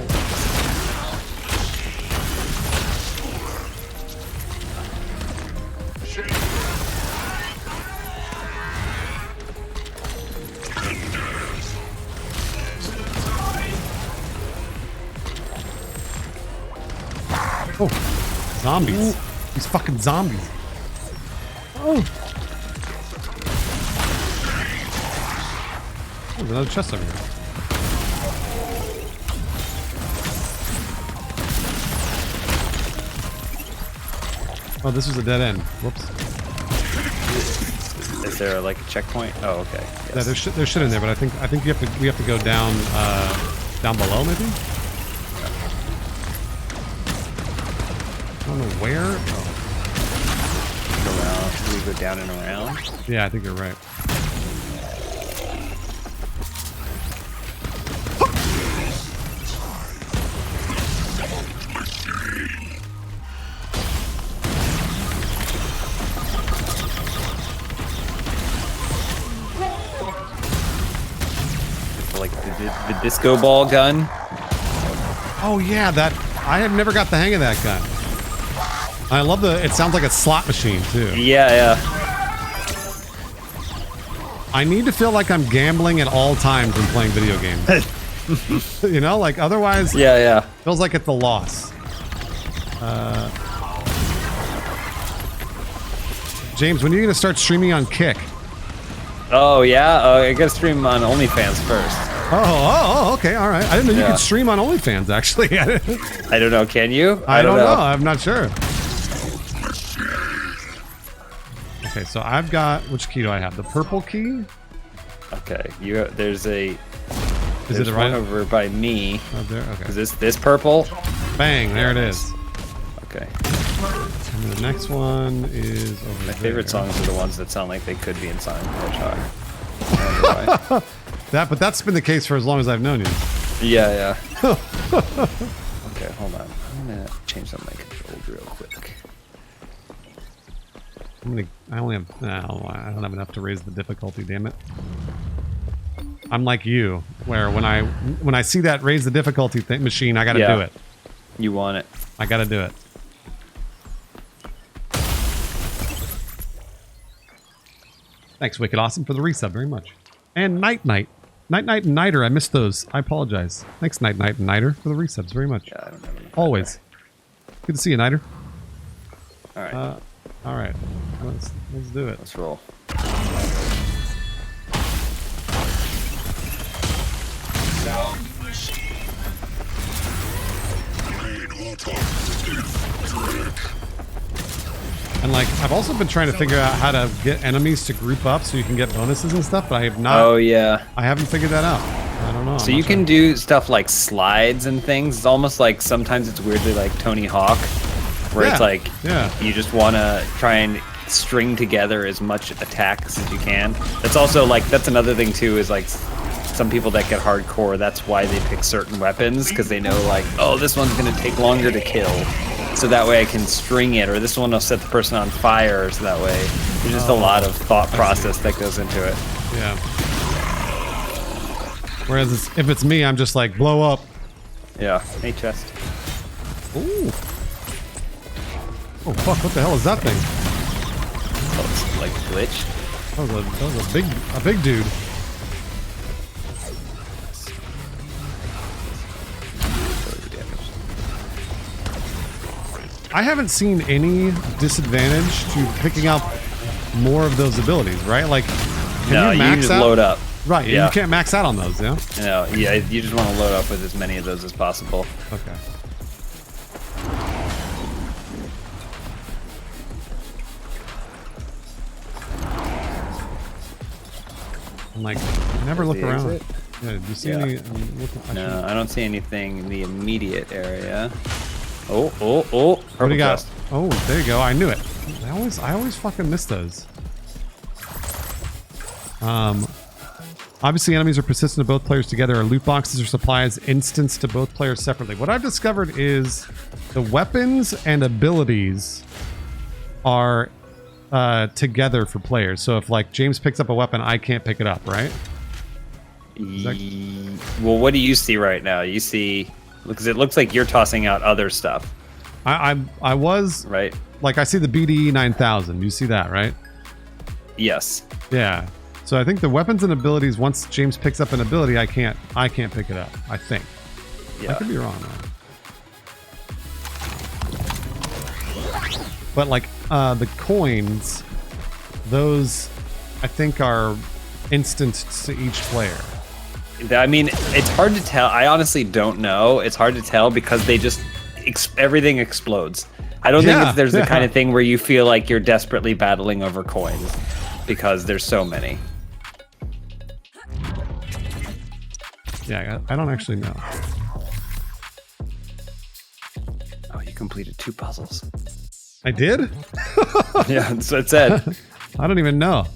Oh, zombies! These fucking zombies! Oh, there's another chest over here. Oh, this was a dead end. Whoops. Is there like a checkpoint? Oh, okay. Yeah, Yes. there's shit in there, but I think we have to go down below maybe. I don't know where. Oh. Around. We go down and around. Yeah, I think you're right. Like the disco ball gun. Oh yeah, I have never got the hang of that gun. I love it sounds like a slot machine too. Yeah. I need to feel like I'm gambling at all times when playing video games. You know, like otherwise Yeah. feels like it's a loss. James, when are you gonna start streaming on Kick? Oh yeah. I gotta stream on OnlyFans first. Oh, okay, all right. I didn't know you Yeah. could stream on OnlyFans, actually. I don't know. Can you? I don't know. I'm not sure. Okay, so I've got, which key do I have? The purple key? Okay. There's Is there's it the one right? over by me. Oh, there. Okay. Is this purple? Bang! There it is. Okay. And the next one is over My favorite there. songs are the ones that sound like they could be in Sonic the Hedgehog. I wonder why. But that's been the case for as long as I've known you. Yeah. Okay, hold on. I'm gonna change some of my controls real quick. I only have. No, I don't have enough to raise the difficulty. Damn it! I'm like you, where when I see that raise the difficulty machine, I got to do it. You want it? I got to do it. Thanks, Wicked Awesome, for the resub very much. And Night and Nighter. I missed those. I apologize. Thanks, Night and Nighter, for the resubs very much. Yeah, I don't know. Always. Good to see you, Nighter. All right. All right. Let's do it. Let's roll. And like, I've also been trying to figure out how to get enemies to group up so you can get bonuses and stuff, but I have not. Oh yeah. I haven't figured that out. I don't know. So you can do stuff like slides and things. It's almost like sometimes it's weirdly like Tony Hawk, where it's like you just want to try and string together as much attacks as you can. That's also like, that's another thing too, is like some people that get hardcore, that's why they pick certain weapons, because they know like, oh, this one's going to take longer to kill, so that way I can string it, or this one will set the person on fire, so that way there's just a lot of thought process that goes into it. Yeah. Whereas if it's me, I'm just like, blow up. Yeah. Hey, chest. Ooh. Oh fuck! What the hell is that thing? Oh, it's like a glitch. That was a big dude. I haven't seen any disadvantage to picking up more of those abilities, right? Like, can you max just out? Load up. Right, yeah. You can't max out on those, yeah? No, yeah, you just want to load up with as many of those as possible. Okay. I'm like, never look around. Exit? Yeah, do you see any? No, I don't see anything in the immediate area. Oh! What do you got? Oh, there you go. I knew it. I always fucking miss those. Obviously, enemies are persistent to both players together, or loot boxes or supplies instanced to both players separately. What I've discovered is the weapons and abilities are together for players. So if like James picks up a weapon, I can't pick it up, right? Well, what do you see right now? You see, because it looks like you're tossing out other stuff. I was right. Like I see the BDE 9000. You see that, right? Yes. Yeah. So I think the weapons and abilities, once James picks up an ability, I can't pick it up. I think. Yeah. I could be wrong though. But like the coins, those I think are instanced to each player. I mean, it's hard to tell. I honestly don't know. It's hard to tell because they just everything explodes. I don't think there's the kind of thing where you feel like you're desperately battling over coins because there's so many. Yeah, I don't actually know. Oh, you completed 2 puzzles. I did? Yeah, that's what it said. I don't even know.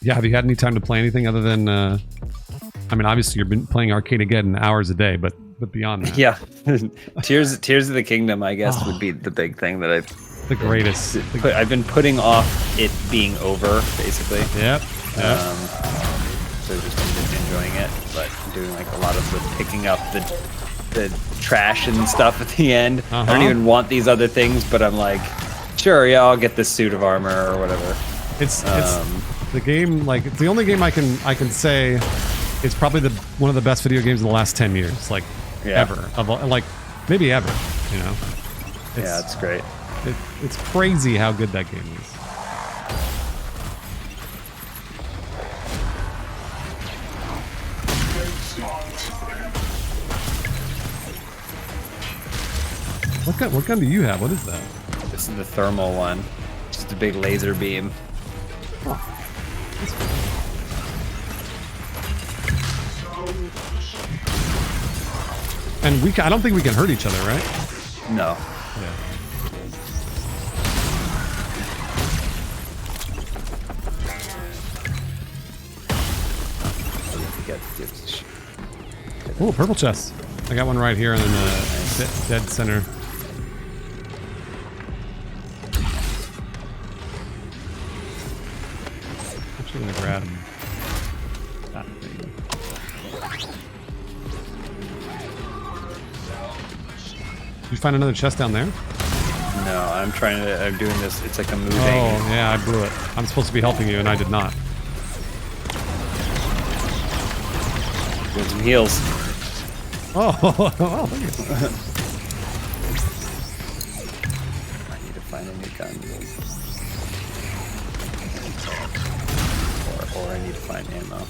Yeah, have you had any time to play anything other than, I mean, obviously you've been playing Arcadegeddon hours a day, but beyond that. Yeah. Tears of the Kingdom, I guess, would be the big thing that the greatest. I've been putting off it being over, basically. Yep. So just been enjoying it, but I'm doing like a lot of the picking up the trash and stuff at the end. I don't even want these other things, but I'm like, sure, yeah, I'll get this suit of armor or whatever. It's the game, like it's the only game I can say it's probably one of the best video games in the last 10 years, like ever, like maybe ever, you know. It's great. It's crazy how good that game is. What gun do you have? What is that? This is the thermal one. Just a big laser beam. Oh. And I don't think we can hurt each other, right? No. Yeah. get. Ooh, purple chest. I got one right here in the dead center. Actually, gonna grab that thing. Did you find another chest down there? No, I'm doing this. It's like a moving. Oh, yeah, I blew it. I'm supposed to be helping you, and I did not. Doing some heals. Oh, oh, I need to find a new gun. Or I need to find ammo.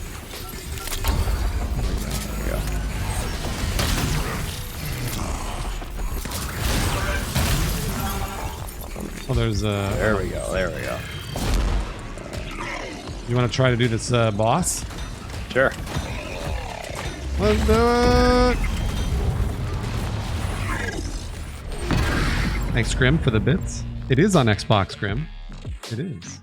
There we go. Oh, there's There we go. There we go. You want to try to do this boss? Sure. Let's do it! Thanks, Grim, for the bits. It is on Xbox, Grim. It is.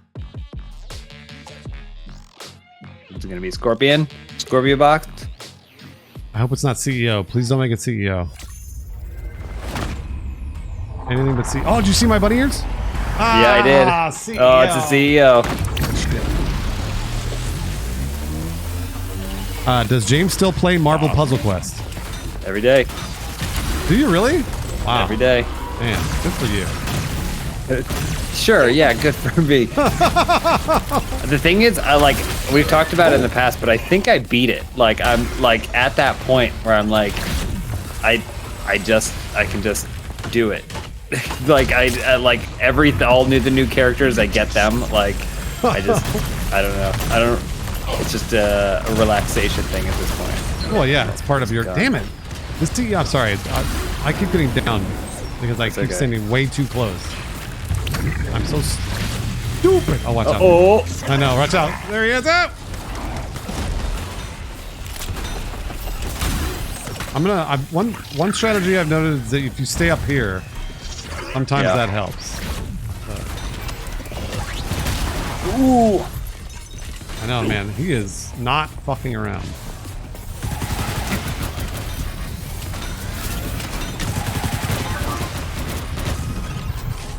Is it gonna be Scorpion? Scorpio box? I hope it's not CEO. Please don't make it CEO. Anything but CEO. Oh, did you see my bunny ears? Yeah, I did. CEO. Oh, it's a CEO. Does James still play Marble Puzzle Quest? Every day. Do you really? Wow. Every day. Man, good for you. Sure, yeah, good for me. The thing is, we've talked about it in the past, but I think I beat it. Like, I'm like at that point where I'm like, I can just do it. Like I like all the new characters, I get them. Like, I don't know. It's just a relaxation thing at this point. Well, yeah, it's part of your. Damn it! This T. I'm sorry. I keep getting down because I keep standing way too close. I'm so stupid. Oh, watch out! Oh, I know. Watch out! There he is. Up. One strategy I've noted is that if you stay up here, sometimes that helps. Ooh. I know, man. He is not fucking around.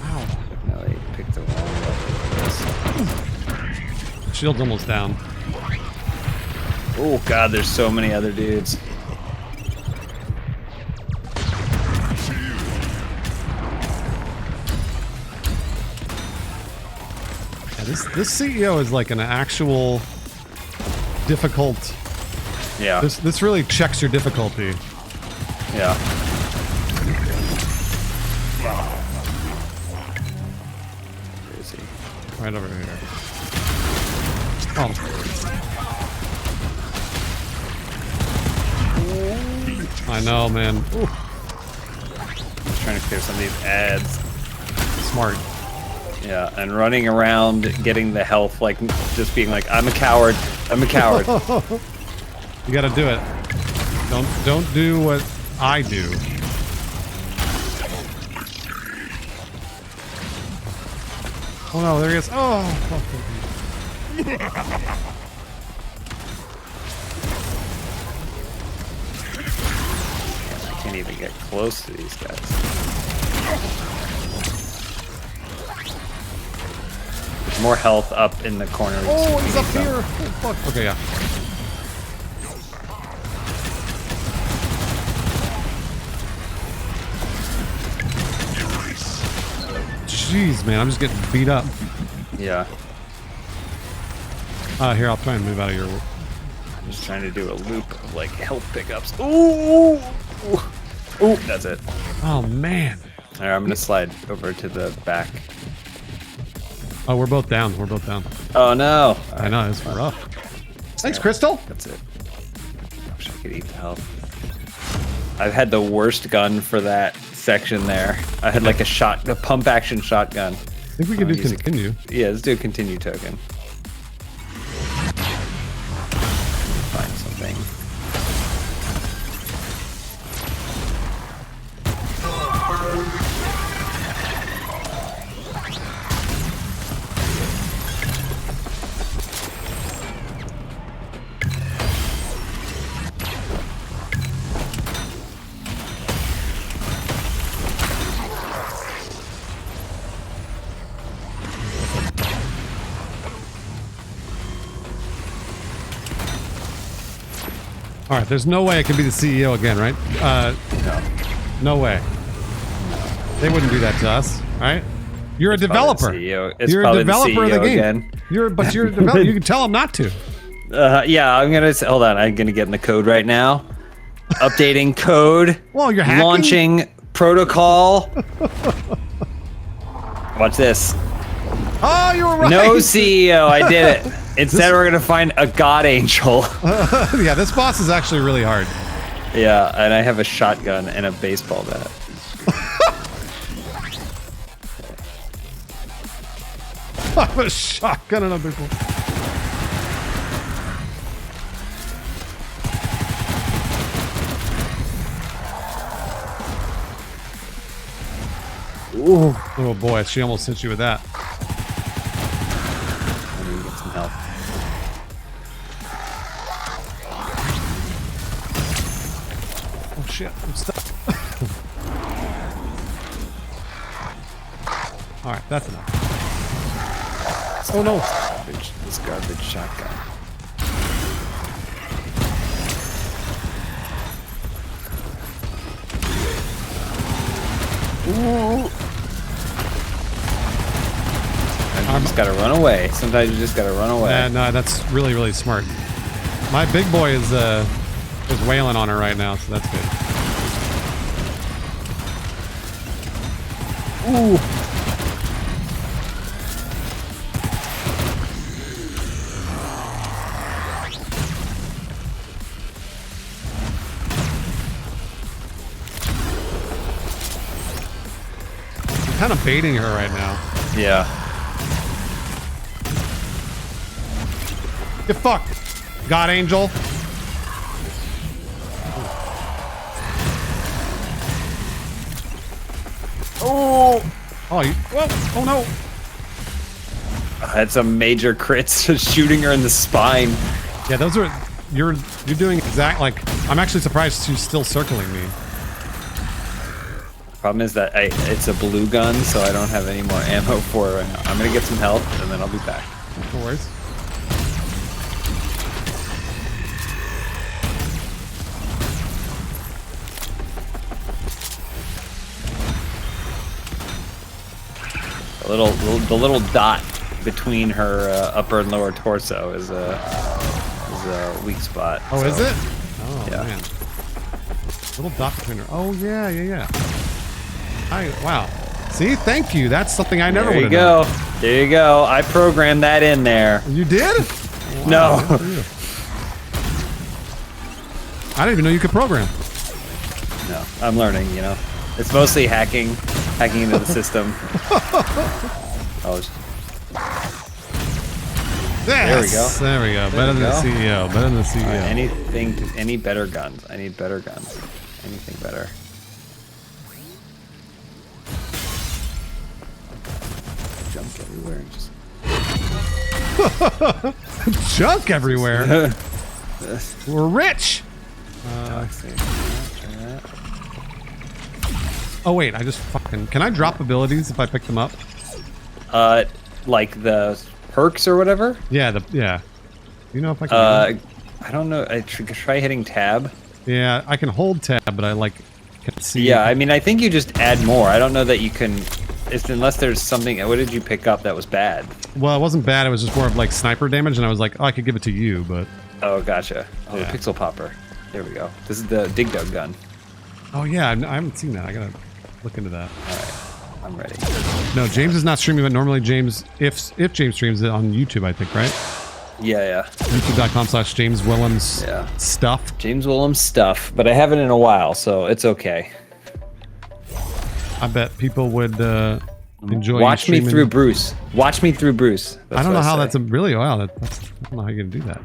Ow. No, they picked the wrong one. Shield's almost down. Oh god, there's so many other dudes. This CEO is like an actual difficult. Yeah. This really checks your difficulty. Yeah. Crazy. Right over here. Oh. I know, man. Ooh. I'm trying to clear some of these ads. Smart. Yeah, and running around getting the health, like just being like, I'm a coward. I'm a coward. You gotta do it. Don't do what I do. Oh no, there he is. Oh. I can't even get close to these guys. More health up in the corner. Oh, he's up here. Oh, fuck. Okay, yeah. Jeez, man, I'm just getting beat up. Yeah. Here, I'll try and move out of your. I'm just trying to do a loop of like health pickups. Ooh, ooh, that's it. Oh man. All right, I'm gonna slide over to the back. Oh, we're both down. We're both down. Oh no! I know, it's rough. Thanks, Crystal. That's it. I wish I could eat the health. I've had the worst gun for that section there. I had like a pump action shotgun. I think we can do continue. Yeah, let's do a continue token. Find something. All right, there's no way I can be the CEO again, right? No way. They wouldn't do that to us, right? You're a developer. You're a developer of the game. Again. You're a developer. You can tell them not to. Yeah, I'm gonna hold on. I'm gonna get in the code right now. Updating code. Well, you're hacking? Launching protocol. Watch this. Oh, you were right. No CEO. I did it. Instead, we're gonna find a god angel. Yeah, this boss is actually really hard. Yeah, and I have a shotgun and a baseball bat. I have a shotgun and a baseball. Ooh. Oh boy, she almost hit you with that. I need to get some help. Oh shit, I'm stuck. Alright, that's enough. Oh no! This garbage shotgun. Ooh. You just gotta run away. Sometimes you just gotta run away. Yeah, no, that's really, really smart. My big boy is wailing on her right now, so that's good. Ooh. I'm kind of baiting her right now. Yeah. Get fucked, God Angel. Oh. Oh, whoa. Oh no. I had some major crits just shooting her in the spine. Yeah, those are you're doing exact like. I'm actually surprised she's still circling me. Problem is that it's a blue gun, so I don't have any more ammo for it right now. I'm gonna get some health and then I'll be back. No worries. The little dot between her upper and lower torso is a weak spot. Oh, so, is it? Oh yeah. Man. Little dot between her. Oh yeah. Wow. See, thank you. That's something I never would have known. There you go. I programmed that in there. You did? Wow, no. I didn't even know you could program. No, I'm learning. You know, it's mostly hacking into the system. There we go. There we go. Better than the CEO. Better than the CEO. Right, any better guns? I need better guns. Anything better? Junk everywhere. Junk everywhere. We're rich. Oh wait, I just fucking. Can I drop abilities if I pick them up? Like the perks or whatever. Yeah. You know if I can. I don't know. I try hitting tab. Yeah, I can hold tab, but I can see. Yeah, I mean, I think you just add more. I don't know that you can. Unless there's something. What did you pick up that was bad? Well, it wasn't bad. It was just more of like sniper damage, and I was like, oh, I could give it to you, but. Oh, gotcha. Oh, yeah. The pixel popper. There we go. This is the Dig Dug gun. Oh yeah, I haven't seen that. I gotta look into that. All right, I'm ready. No, James is not streaming, but normally James, if James streams it on YouTube, I think, right? Yeah. YouTube.com/James Willems stuff. James Willems stuff, but I haven't in a while, so it's okay. I bet people would enjoy. Watch me through Bruce. Watch me through Bruce. I don't know how that's really wow. I don't know how you're gonna do that.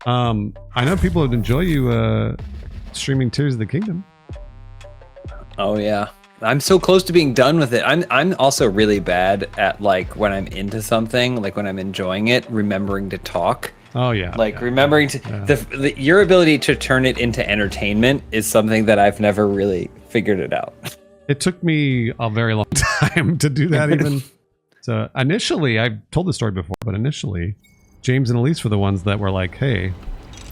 I know people would enjoy you streaming Tears of the Kingdom. Oh yeah, I'm so close to being done with it. I'm also really bad at like when I'm into something, like when I'm enjoying it, remembering to talk. Oh yeah, remembering to your ability to turn it into entertainment is something that I've never really figured it out. It took me a very long time to do that. Even so, initially, I've told the story before, but initially, James and Elise were the ones that were like, "Hey,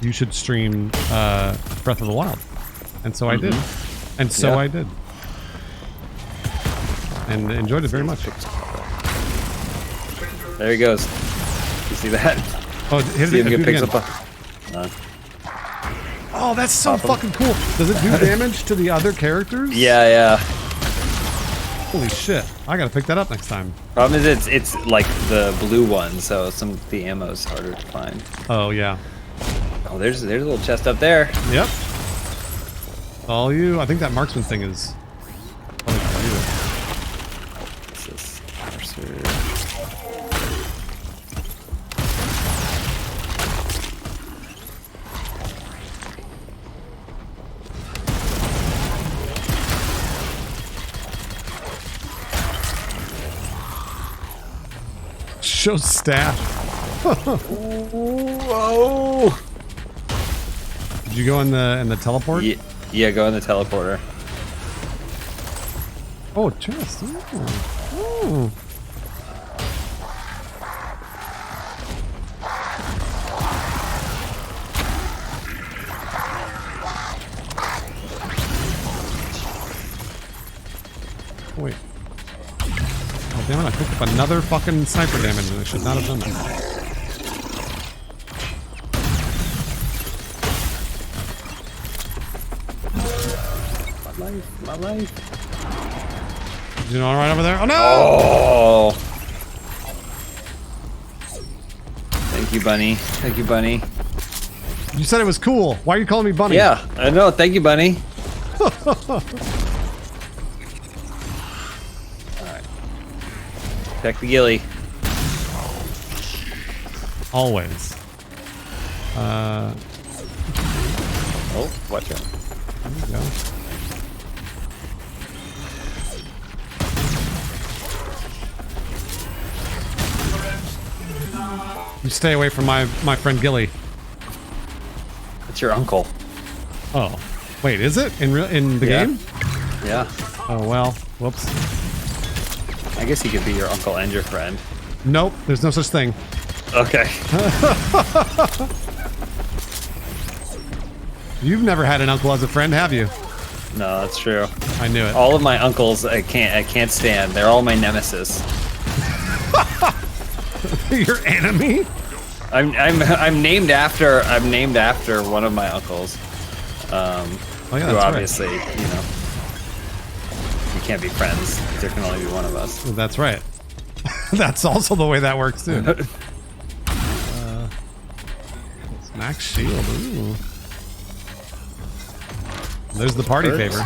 you should stream Breath of the Wild. And so I did. And so I did. And enjoyed it very much. There he goes. You see that? Oh, hit See it him get again. picks up a... Oh, that's so fucking cool. Does it do damage to the other characters? Yeah. Holy shit. I gotta pick that up next time. Problem is it's like the blue one, so the ammo's harder to find. Oh, yeah. Oh, there's a little chest up there. Yep. All you. I think that marksman thing is... probably for you. This is Show staff. Whoa! Did you go in the teleport? Yeah, go in the teleporter. Oh, chest. Oh. Wait. Oh, damn it, I picked up another fucking sniper damage and I should not have done that. My life. Did you know right over there? Oh no! Oh! Thank you, Bunny. Thank you, Bunny. You said it was cool. Why are you calling me Bunny? Yeah, I know. Thank you, Bunny. Alright. Check the ghillie. Always. Oh, watch out. There you go. You stay away from my friend Gilly. It's your uncle. Oh, wait, is it in the game? Yeah. Oh well, whoops. I guess he could be your uncle and your friend. Nope, there's no such thing. Okay. You've never had an uncle as a friend, have you? No, that's true. I knew it. All of my uncles, I can't stand. They're all my nemesis. Your enemy? I'm named after one of my uncles. Oh yeah, who that's obviously, you know, we can't be friends. There can only be one of us. Well, that's right. That's also the way that works too. It's max shield. Ooh. There's the party favor.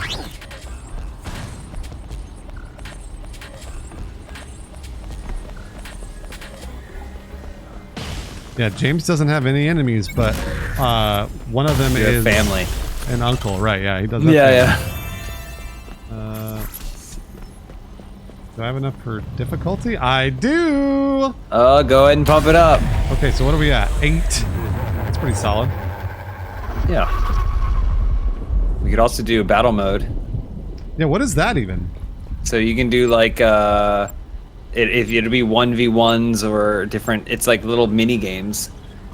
Yeah, James doesn't have any enemies, but one of them is family. An uncle, right? Yeah, he does. Have Yeah. Do I have enough for difficulty? I do. Go ahead and pump it up. Okay, so what are we at? 8. That's pretty solid. Yeah. We could also do battle mode. Yeah, what is that even? So you can do like if it'd be 1v1s or different. It's like little mini games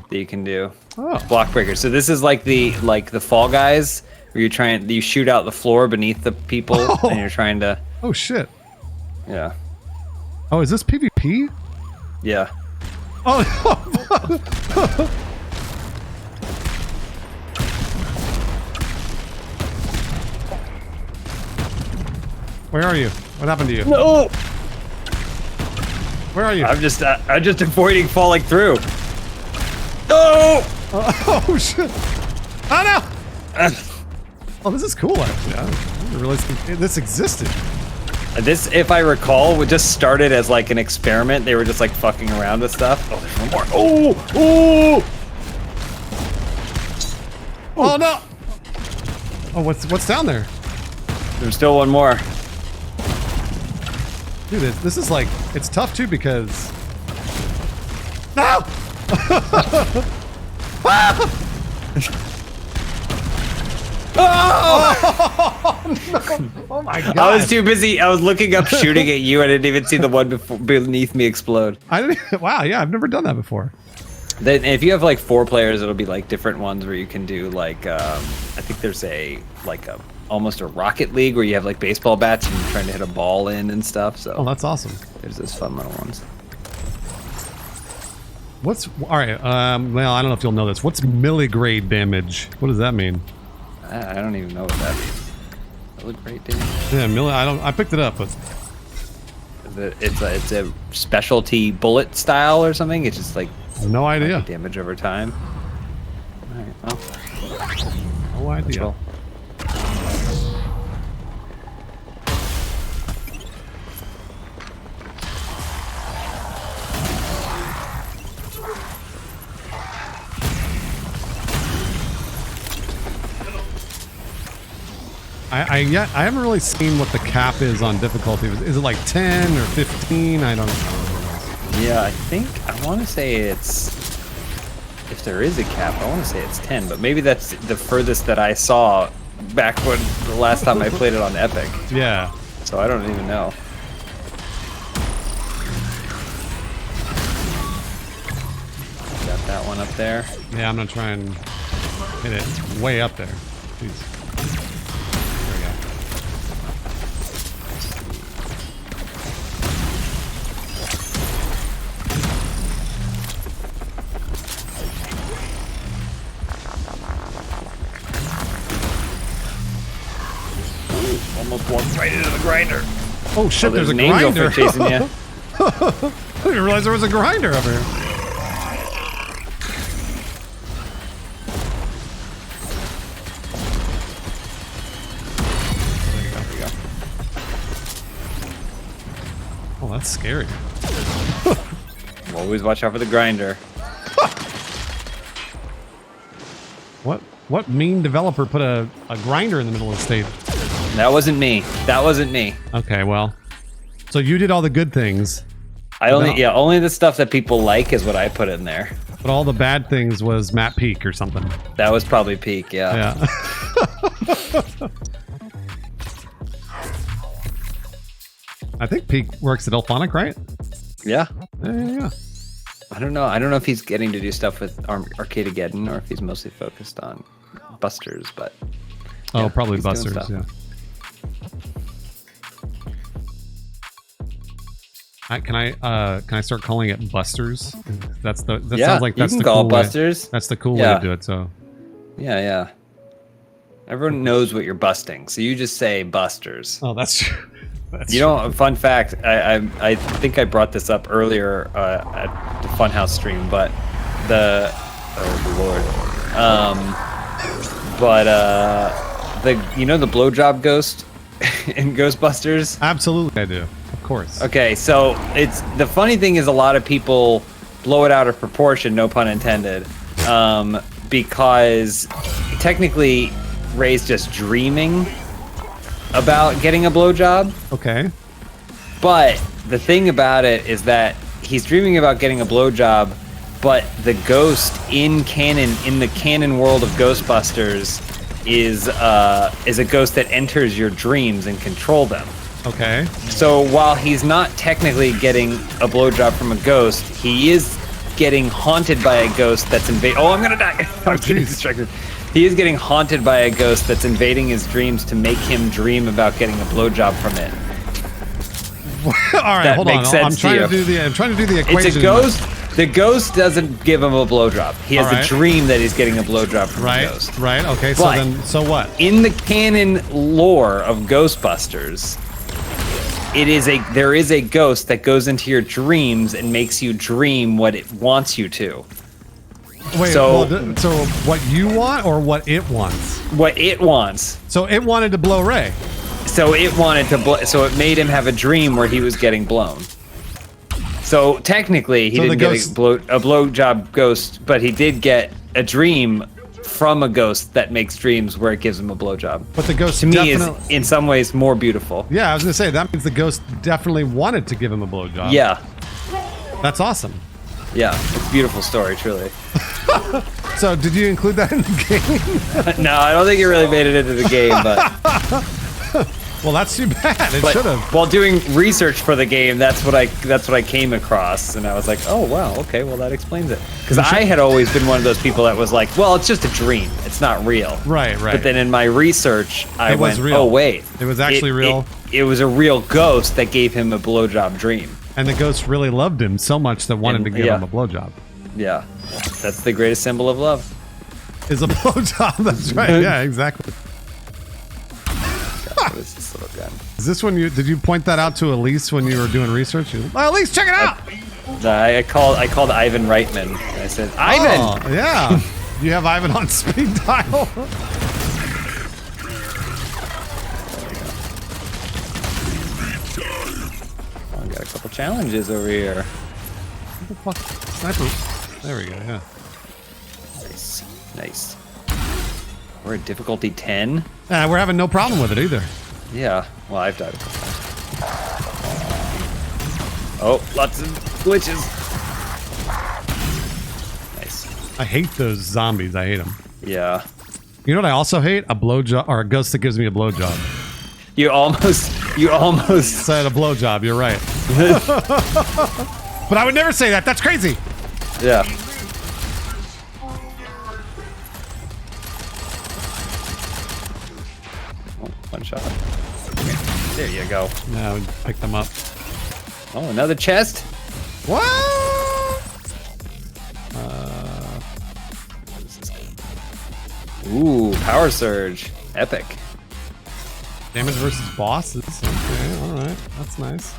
that you can do. Oh. Block breakers. So this is like the Fall Guys where you shoot out the floor beneath the people and you're trying to. Oh shit. Yeah. Oh, is this PvP? Yeah. Oh. Where are you? What happened to you? No. Where are you? I'm just avoiding falling through. No. Oh shit! Oh no! Oh, this is cool actually. I didn't realize this existed. This, if I recall, just started as like an experiment. They were just like fucking around with stuff. Oh, there's one more. Oh! Oh no! Oh, what's down there? There's still one more. Dude, this is like, it's tough too because... No! Oh! No. Oh my god! I was too busy. I was looking up, shooting at you. I didn't even see the one beneath me explode. I didn't. Wow, yeah, I've never done that before. Then if you have like 4 players, it'll be like different ones where you can do like I think there's almost a Rocket League where you have like baseball bats and you're trying to hit a ball in and stuff. So Oh, that's awesome. there's those fun little ones. All right? Well, I don't know if you'll know this. What's milligrade damage? What does that mean? I don't even know what that means. That look great, dude. Yeah, I picked it up, but It's a specialty bullet style or something. It's just like no idea. damage over time. All right, well, No idea. roll. I haven't really seen what the cap is on difficulty. Is it like 10 or 15? I don't know. Yeah, I want to say it's, if there is a cap, I want to say it's 10, but maybe that's the furthest that I saw back when the last time I played it on Epic. Yeah. So I don't even know. Got that one up there. Yeah, I'm gonna try and hit it way up there. Jeez. There we go. Almost walked right into the grinder. Oh shit, there's a an angel grinder. chasing you. I didn't realize there was a grinder over here. There you go. Oh, that's scary. Always watch out for the grinder. What mean developer put a grinder in the middle of the stage? That wasn't me. That wasn't me. Okay, well. So you did all the good things. Only the stuff that people like is what I put in there. But all the bad things was Matt Peak or something. That was probably Peak, yeah. Yeah. I think Peak works at Elphonic, right? Yeah. Yeah. I don't know if he's getting to do stuff with Arcadegeddon or if he's mostly focused on Busters, but Oh, yeah, probably he's doing Busters, stuff. yeah. Can I start calling it Busters? That sounds like that's you can the call cool it Busters. way. That's the cool way Yeah. to do it. So Yeah. Everyone knows what you're busting, so you just say Busters. oh, that's true. That's You know, fun fact, I think I brought this up earlier at the Funhouse stream, but the Lord, the blowjob ghost in Ghostbusters. absolutely I do. Of course. Okay, so it's the funny thing is a lot of people blow it out of proportion, no pun intended, because technically Ray's just dreaming about getting a blowjob. Okay. But the thing about it is that he's dreaming about getting a blowjob, but the ghost in the canon world of Ghostbusters is a ghost that enters your dreams and control them. Okay. So while he's not technically getting a blowjob from a ghost, he is getting haunted by a ghost that's invading. Oh, I'm gonna die! I'm getting distracted. He is getting haunted by a ghost that's invading his dreams to make him dream about getting a blowjob from it. All right, That hold on. makes sense I'm trying to to do the equation. It's a ghost. The ghost doesn't give him a blowjob. He has All right. a dream that he's getting a blowjob from Right. the ghost. Right. Okay. But So what? In the canon lore of Ghostbusters, there is a ghost that goes into your dreams and makes you dream what it wants you to. Wait. so what you want or what it wants? What it wants. So it wanted to blow Ray. So it wanted to so it made him have a dream where he was getting blown. So technically, he So the didn't get ghost- a blowjob ghost, but he did get a dream from a ghost that makes dreams where it gives him a blowjob. But the ghost To me is definitely. in some ways more beautiful. Yeah, I was gonna say that means the ghost definitely wanted to give him a blowjob. Yeah, That's awesome. yeah, it's a beautiful story, truly. So did you include that in the game? No, I don't think it really made it into the game, but Well, that's too bad. It But should have. while doing research for the game, that's what I came across, and I was like, oh wow, okay, well that explains it. Because I had always been one of those people that was like, well, it's just a dream, it's not real. Right. But then in my research, I It was went, real. oh wait, It was actually real. It was a real ghost that gave him a blowjob dream. And the ghost really loved him so much that wanted to give him a blowjob. Yeah, that's the greatest symbol of love. Is a blowjob. That's right. Yeah, exactly. What is this little gun? Is this when did you point that out to Elise when you were doing research? Oh, Elise, check it out. I called Ivan Reitman. I said, Ivan. Oh, yeah. You have Ivan on speed dial. Oh, I got a couple challenges over here. What the fuck? Sniper. There we go. Yeah. Nice. We're at difficulty 10. We're having no problem with it either. Yeah. Well, I've died a couple times. Oh, lots of glitches. Nice. I hate those zombies. I hate them. Yeah. You know what I also hate? A blowjob or a ghost that gives me a blowjob. You almost said a blowjob. You're right. But I would never say that. That's crazy. Yeah. Oh, one shot. Okay. There you go. Now we pick them up. Oh, another chest. What? Ooh, power surge. Epic. Damage versus bosses. Okay, all right. That's nice.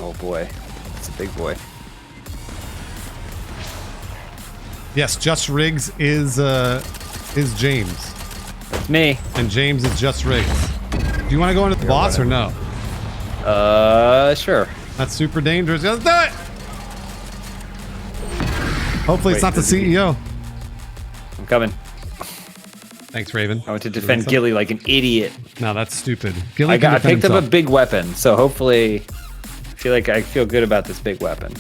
Oh boy, it's a big boy. Yes, Just Riggs is James. That's me. And James is Just Riggs. Do you want to go into the boss or no? Sure. That's super dangerous. Let's do it. Hopefully it's not the CEO. I'm coming. Thanks, Raven. I went to defend Gilly like an idiot. No, that's stupid. Gilly I picked up a big weapon, so hopefully I feel good about this big weapon.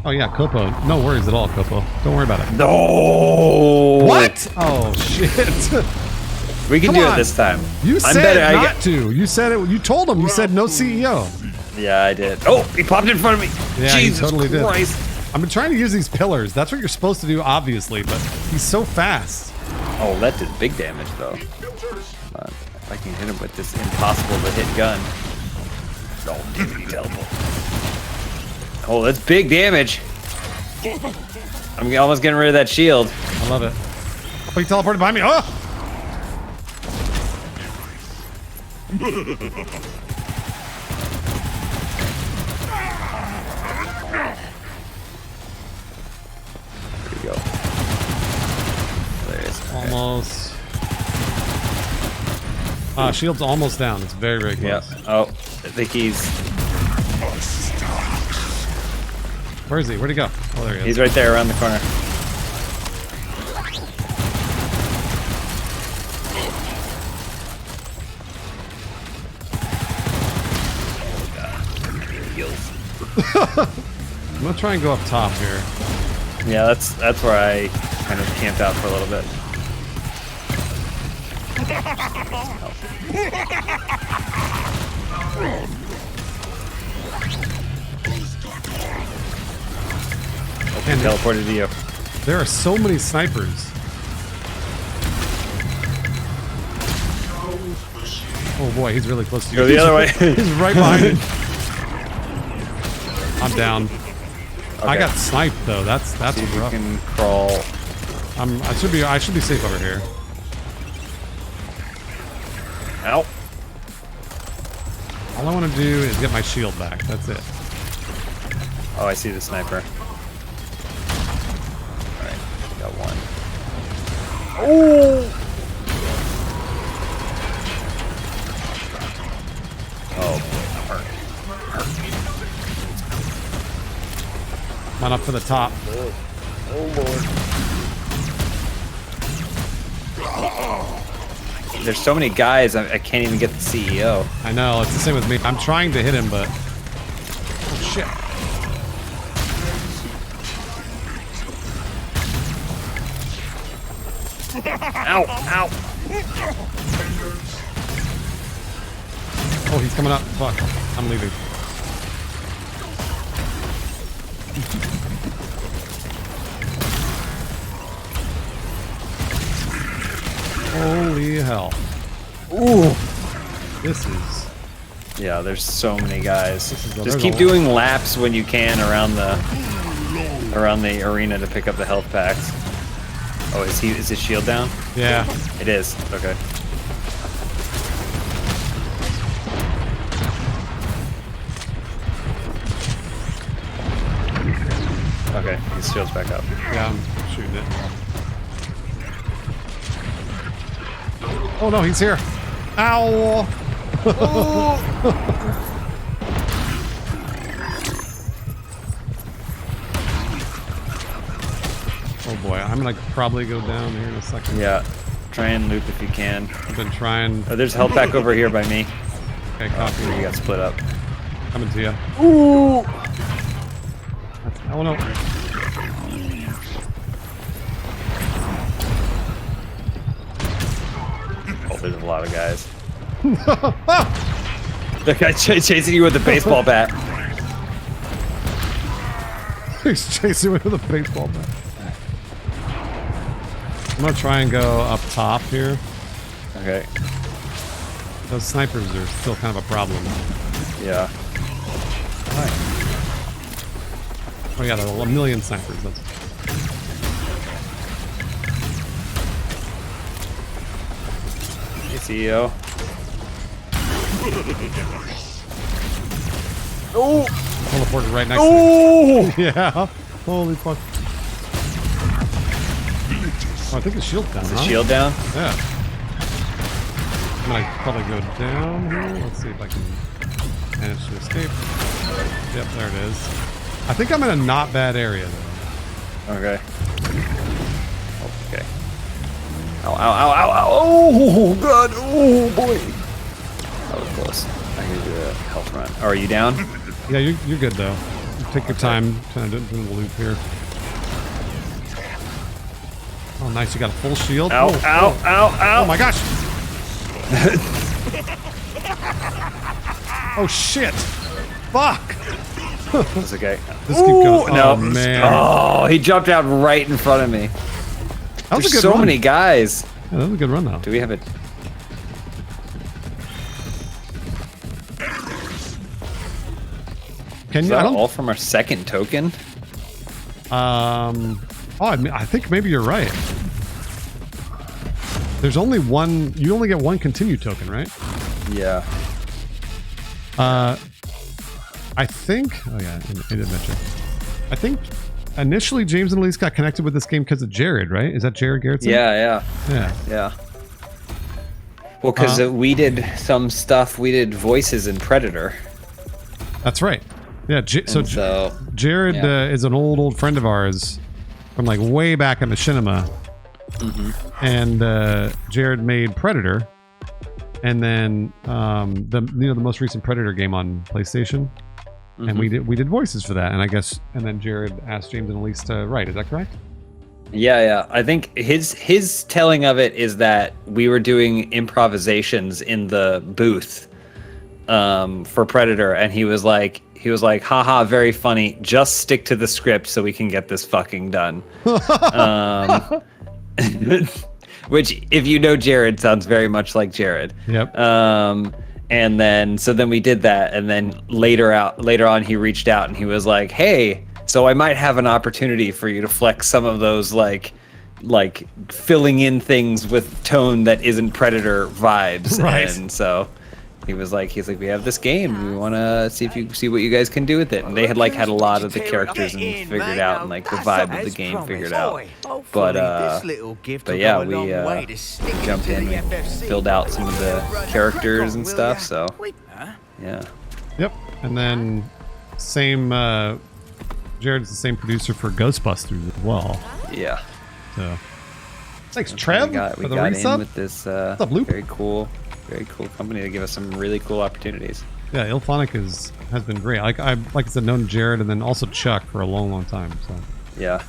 Oh yeah, Copo. No worries at all, Copo. Don't worry about it. No. What? Oh shit. We can do it this time. You said not to. You said it. You told him. You said no CEO. Yeah, I did. Oh, he popped in front of me. Yeah, Jesus he totally Christ. did. I've been trying to use these pillars. That's what you're supposed to do, obviously, but he's so fast. Oh, that did big damage though. If I can hit him with this impossible to hit gun. Oh, diggity teleport. Oh, that's big damage. I'm almost getting rid of that shield. I love it. Oh, he teleported behind me. Oh! There we go. There it is. Okay. Almost. Shield's almost down. It's very, very close. Yeah. Oh, I think he's... Where is he? Where'd he go? Oh, there he is. He's right there around the corner. I'm gonna try and go up top here. Yeah, that's where I kind of camped out for a little bit. And teleported to you. There are so many snipers. Oh boy, he's really close to you. Go the other way. He's right behind you. I'm down. Okay. I got sniped though. That's See if rough. you can crawl. I should be safe over here. Ow. All I want to do is get my shield back. That's it. Oh, I see the sniper. Alright, got one. Oh! Oh boy, Come on up for the top. Oh lord. There's so many guys, I can't even get the CEO. I know, it's the same with me. I'm trying to hit him, but... Oh shit. Ow! Ow! Oh, he's coming up. Fuck. I'm leaving. Holy hell. Ooh. This is... Yeah, there's so many guys. there's Just a keep lot. doing laps when you can around the arena to pick up the health packs. Oh, is his shield down? Yeah. It is. Okay. Okay, his shield's back up. Yeah, I'm shooting it. Oh no, he's here. Ow! Oh boy, I'm gonna probably go down here in a second. Yeah. Try and loop if you can. I've been trying. Oh, there's health pack over here by me. Okay, copy. You got split up. Coming to you. Ooh! Oh no. Oh, there's a lot of guys. The guy chasing you with a baseball bat. He's chasing me with a baseball bat. I'm gonna try and go up top here. Okay. Those snipers are still kind of a problem. Yeah. Oh yeah, there are a million snipers. That's... Hey, CEO. Oh! Teleported right next Oh! to me. Yeah. Holy fuck. Oh, I think the shield's down, Is the huh? shield down? Yeah. I'm gonna probably go down here. Let's see if I can manage to escape. Yep, there it is. I think I'm in a not bad area, though. Okay. Okay. Ow, ow, ow, ow, ow. Oh, God. Oh, boy. That was close. I can do a health run. Oh, are you down? Yeah, you're good, though. Take your time trying to do the loop here. Oh, nice. You got a full shield. Ow, Oh, ow, oh. ow, ow. Oh, my gosh. Oh, shit. Fuck. That's okay. Just keep going. No. Oh, man. Oh, he jumped out right in front of me. That was There's a good so run. many guys. Yeah, that was a good run, though. Do we have it? Can Is you? I that don't. all from our second token? Oh, I think maybe you're right. There's only one. You only get one continue token, right? Yeah. I think. Oh yeah, it did mention. I think initially James and Elise got connected with this game because of Jared, right? Is that Jared Garrettson? Yeah, Yeah. yeah. Well, because we did some stuff. We did voices in Predator. That's right. Yeah. So Jared yeah. is an old friend of ours from like way back in machinima. And Jared made Predator, and then the most recent Predator game on PlayStation, and we did voices for that. And I guess then Jared asked James and Elise to write. Is that correct? Yeah. I think his telling of it is that we were doing improvisations in the booth for Predator, and he was like, haha, very funny. Just stick to the script so we can get this fucking done. Which, if you know Jared, sounds very much like Jared. Yep. And then we did that, and then later on he reached out and he was like, hey, so I might have an opportunity for you to flex some of those like filling in things with tone that isn't Predator vibes. Right. And so he's like, we have this game. We want to see what you guys can do with it. And they had had a lot of the characters and figured out, and the vibe of the game figured out. But yeah, we jumped in, we filled out some of the characters and stuff. So yeah. Yep. And then Jared's the same producer for Ghostbusters as well. Yeah. So thanks, Trev, We got for the in resub. with this up, Loop? very cool company to give us some really cool opportunities. Yeah, Ilphonic has been great. Like I said, known Jared and then also Chuck for a long time. So Yeah.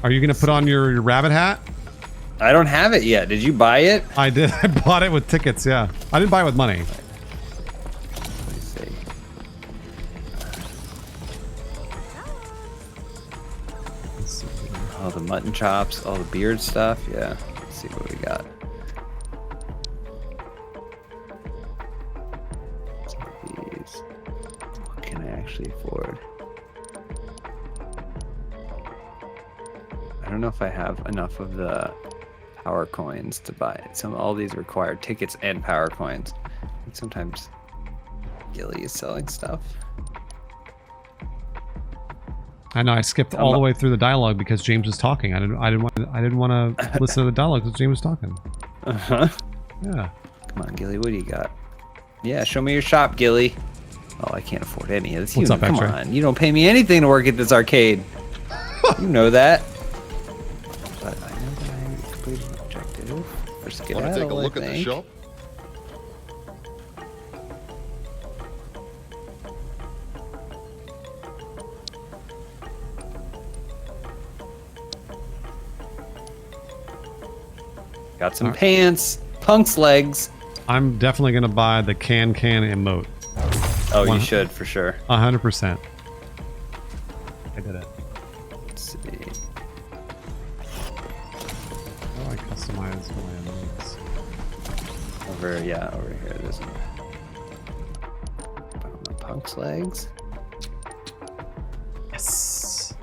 Are you gonna put on your rabbit hat? I don't have it yet. Did you buy it? I did. I bought it with tickets. Yeah, I didn't buy it with money. Let me see. All the mutton chops, all the beard stuff. Yeah. Let's see what we got. These. What can I actually afford? I don't know if I have enough of the power coins to buy it. All these require tickets and power coins. I think sometimes Gilly is selling stuff. I know I skipped all the way through the dialogue because James was talking. I didn't want to listen to the dialogue because James was talking. Uh-huh. Yeah. Come on, Gilly, what do you got? Yeah, show me your shop, Gilly. Oh, I can't afford any of this. What's up, Come X-Ray? on, you don't pay me anything to work at this arcade. You know that. But I know that I completed the objective. First get Want to out, take a look I at the think. shop? Got some pants, Punk's legs. I'm definitely gonna buy the can emote. Oh, you should for sure. 100%. I did it. Let's see. How do I customize my emotes? Over here. There's my Punk's legs. Yes.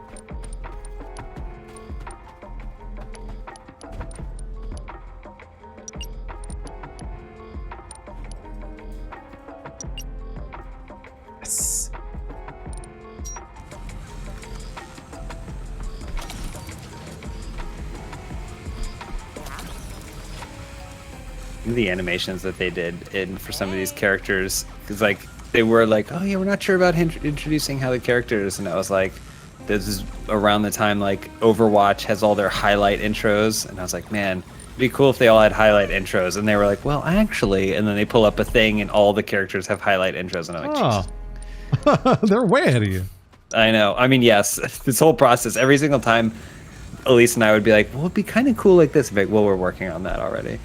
Yes. The animations that they did for some of these characters, because like they were like, oh yeah, we're not sure about introducing how the characters, and I was like, this is around the time like Overwatch has all their highlight intros, and I was like, man, it'd be cool if they all had highlight intros, and they were like, well, actually, and then they pull up a thing and all the characters have highlight intros, and I'm like, Jesus. They're way ahead of you. I know. I mean, yes, this whole process, every single time, Elise and I would be like, well, it'd be kind of cool like this. Like, well, we're working on that already.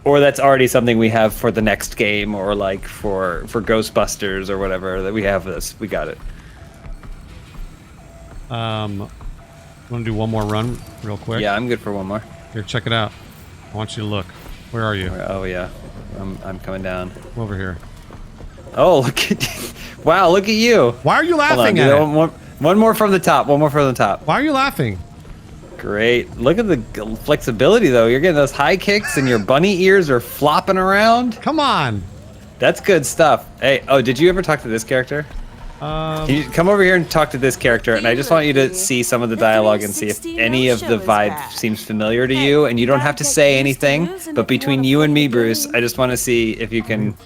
Or that's already something we have for the next game, or like for Ghostbusters or whatever, that we have this. We got it. Want to do one more run real quick? Yeah, I'm good for one more. Here, check it out. I want you to look. Where are you? Oh, yeah. I'm coming down. Over here. Oh, look at wow, look at you. Why are you Hold on, laughing do at that it? one more from the top. One more from the top. Why are you laughing? Great. Look at the flexibility, though. You're getting those high kicks, and your bunny ears are flopping around. Come on. That's good stuff. Hey, oh, did you ever talk to this character? Can you come over here and talk to this character? And I just want you to see some of the dialogue and see if any of the vibe seems familiar to you. And you don't have to say anything, but between you and me, Bruce, I just want to see if you can.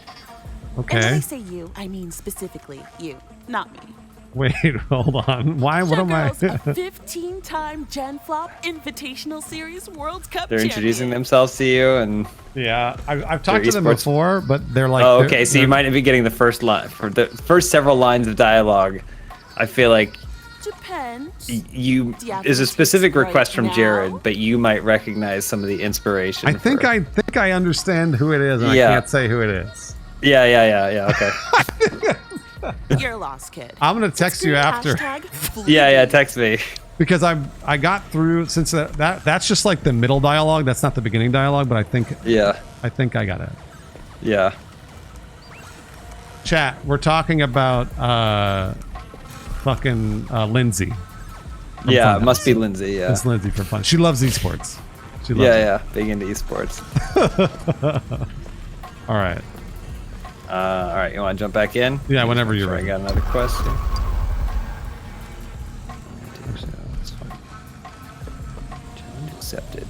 Okay. And when I say you, I mean specifically you, not me. Wait, hold on. Why? What am I? Showgirls, a 15-time Gen Flop Invitational Series World Cup They're champion. introducing themselves to you, and Yeah, I've talked to them esports. before, but they're like. Oh, okay. So you might be getting the first line for the first several lines of dialogue. I feel like Depends. you Do you have is a any specific tips right request from now? Jared, but you might recognize some of the inspiration. I think I understand who it is, and Yeah. I can't say who it is. Yeah. Okay. You're lost, kid. I'm gonna text you after Yeah. Text me. because I got through since that's just like the middle dialogue. That's not the beginning dialogue, but I think I got it. Yeah. Chat, we're talking about fucking Lindsay. Yeah, Funhouse. it must be Lindsay. Yeah. It's Lindsay from Fun. She loves esports. She loves Yeah. Big into esports. All right. All right. You want to jump back in? Yeah, whenever you're Sure, ready. I got another question. Challenge accepted.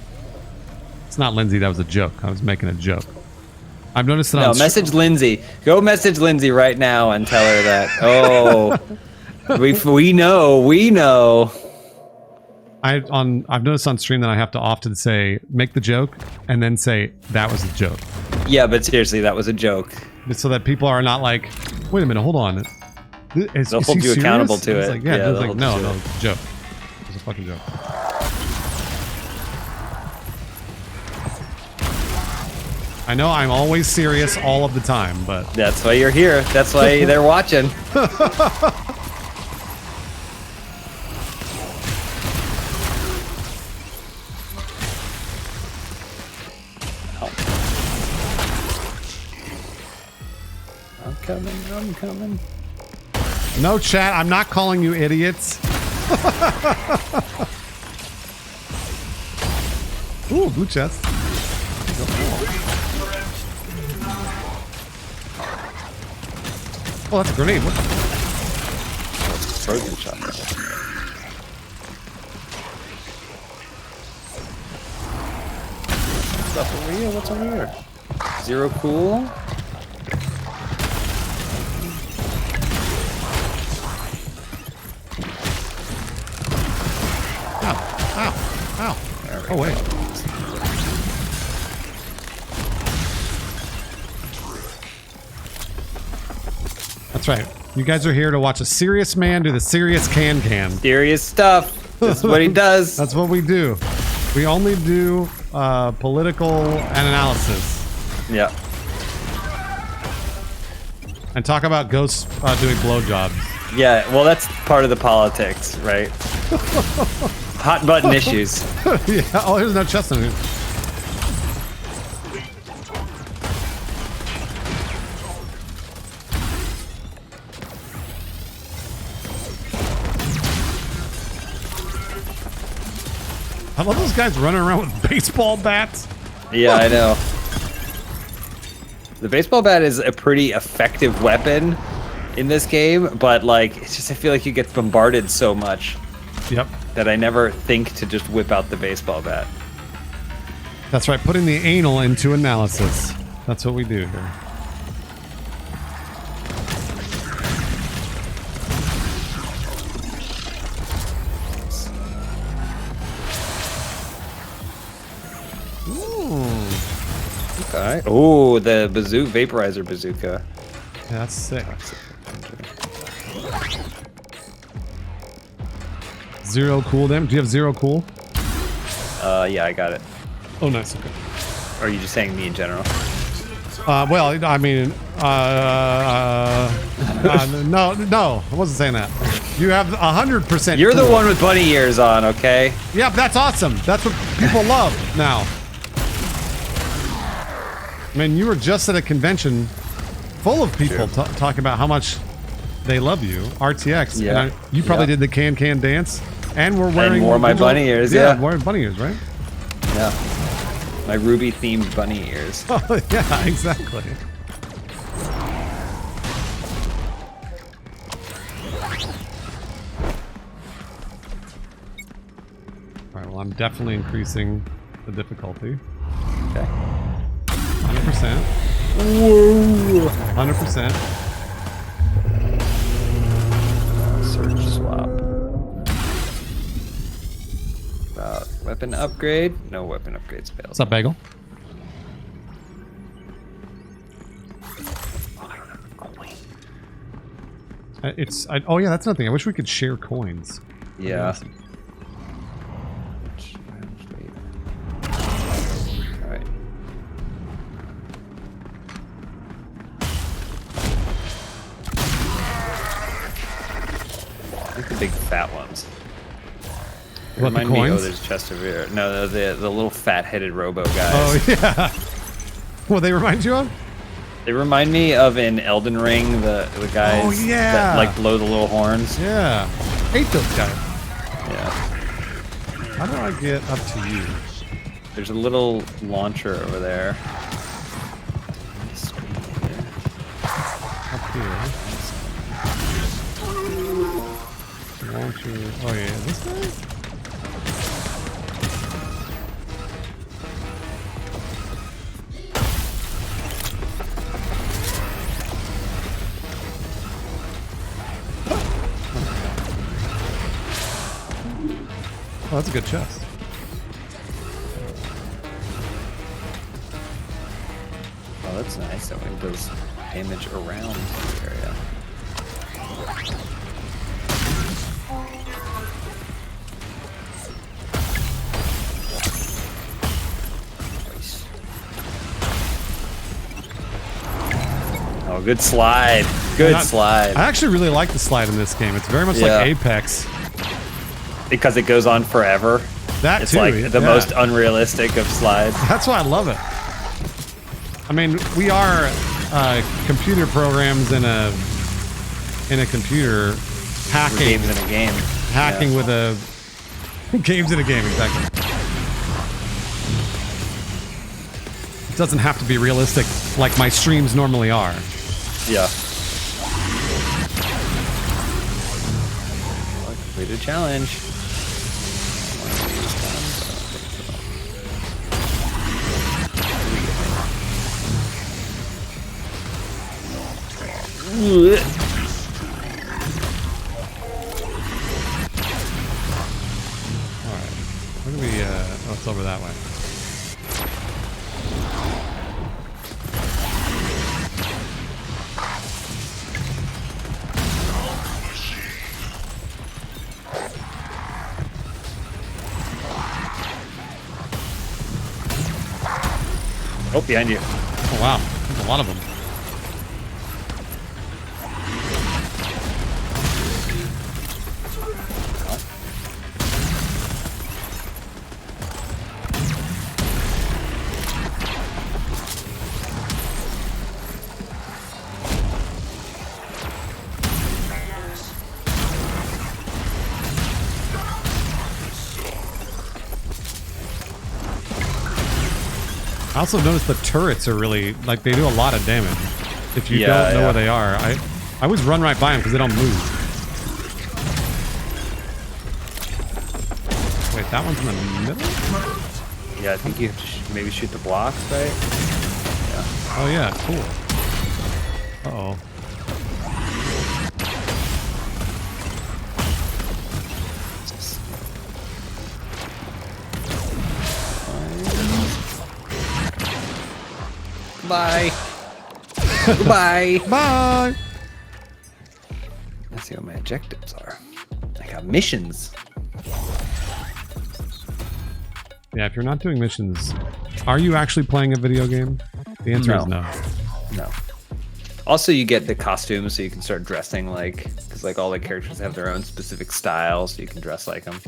It's not Lindsay. That was a joke. I was making a joke. I've noticed that. No, message Lindsay. Go message Lindsay right now and tell her that. Oh, we know. I've noticed on stream that I have to often say make the joke and then say that was a joke. Yeah, but seriously, that was a joke. So that people are not like, wait a minute, hold on. They'll hold you accountable to It's it. like, Yeah, it's they'll like hold no, you to no, it. it's a joke. It's a fucking joke. I know I'm always serious all of the time, but That's why you're here. That's why they're watching. I'm coming. no chat. I'm not calling you idiots. Ooh, blue chest. Oh, that's a grenade. What the? Frozen shotgun. What's up over here? What's over here? Zero cool. Ow. Oh, wait. That's right. You guys are here to watch a serious man do the serious can. Serious stuff. This is what he does. That's what we do. We only do political and analysis. Yeah. And talk about ghosts doing blowjobs. Yeah, well, that's part of the politics, right? Hot button issues. Yeah. Oh, there's no chest in here. I love those guys running around with baseball bats. Yeah, I know. The baseball bat is a pretty effective weapon in this game, but like, it's just I feel like you get bombarded so much. Yep. That I never think to just whip out the baseball bat. That's right, putting the anal into analysis. That's what we do here. Okay. Oh, the vaporizer bazooka. Yeah, that's sick. Zero cool damage. Do you have zero cool? Yeah, I got it. Oh, nice. Okay. Or are you just saying me in general? Well, I mean, no, I wasn't saying that. You have 100%. You're cool. the one with bunny ears on, okay? Yeah, that's awesome. That's what people love now. I mean, you were just at a convention full of people talking about how much they love you, RTX. Yeah. And you probably did the can dance, and we're wearing. And wore my bunny ears. Yeah, wearing bunny ears, right? Yeah. My Ruby themed bunny ears. Oh yeah, exactly. All right. Well, I'm definitely increasing the difficulty. Okay. 100%. Whoa. 100%. Search swap. Weapon upgrade? No weapon upgrades failed. What's up, Bagel? Oh, I don't have a coin. Oh yeah, that's nothing. I wish we could share coins. Yeah. Alright. I think the big fat ones. What, the Remind me, coins? oh, there's a chest over here. No, the little fat-headed robo guys. Oh yeah. What they remind you of? They remind me of in Elden Ring, the guys that like blow the little horns. Yeah. Hate those guys. Yeah. How do I get up to you? There's a little launcher over there. Up here. Launcher. Oh yeah, this guy? Oh, that's a good chest. Oh, that's nice. That one does damage around the area. Nice. Oh, good slide. Good slide. I actually really like the slide in this game. It's very much like Apex. Because it goes on forever. That it's too, like the most unrealistic of slides. That's why I love it. I mean, we are computer programs in a computer hacking. Games in a game. Hacking with a games in a game, exactly. It doesn't have to be realistic like my streams normally are. Yeah. Completed challenge. Alright. Where do we, oh, it's over that way. Oh, behind you. Oh, wow. There's a lot of them. I also noticed the turrets are really, like, they do a lot of damage. If you don't know where they are. I always run right by them because they don't move. Wait, that one's in the middle? Yeah, I think you have to maybe shoot the blocks, right? Yeah. Oh, yeah, cool. Uh-oh. Bye. Goodbye. Bye. Let's see what my objectives are. I got missions. Yeah, if you're not doing missions, are you actually playing a video game? The answer is no. No. Also, you get the costumes, so you can start dressing like, because like all the characters have their own specific style, so you can dress like them.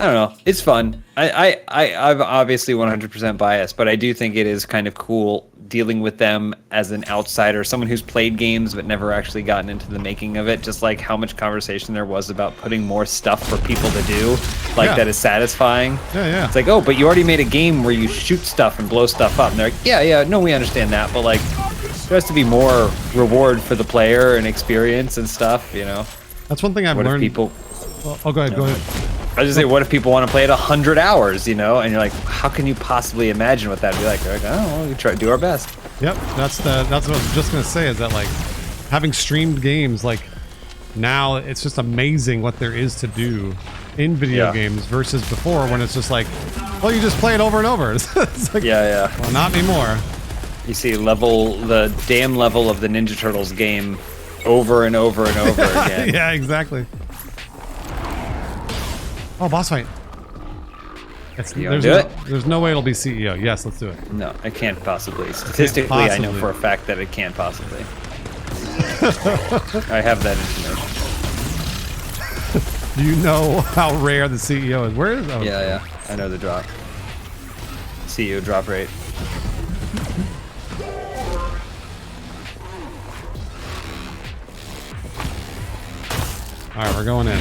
I don't know. It's fun. I'm obviously 100% biased, but I do think it is kind of cool dealing with them as an outsider, someone who's played games but never actually gotten into the making of it. Just like how much conversation there was about putting more stuff for people to do, like that is satisfying. Yeah. It's like, oh, but you already made a game where you shoot stuff and blow stuff up, and they're like, yeah, no, we understand that, but like, there has to be more reward for the player and experience and stuff, you know. That's one thing I've learned. People. Oh, go ahead. Go ahead. I was just saying, what if people want to play it 100 hours, you know? And you're like, how can you possibly imagine what that'd be like? They're like, oh, well, we try to do our best. Yep, that's what I was just gonna say. Is that like having streamed games? Like now, it's just amazing what there is to do in video games versus before, when it's just like, well, you just play it over and over. It's like, well, not anymore. You see the damn level of the Ninja Turtles game over and over and over again. Yeah, exactly. Oh, boss fight. There's no way it'll be CEO. Yes, let's do it. No, it can't possibly. Statistically, I know for a fact that it can't possibly. I have that information. Do you know how rare the CEO is? Where is it? Yeah. I know the drop. CEO drop rate. All right, we're going in.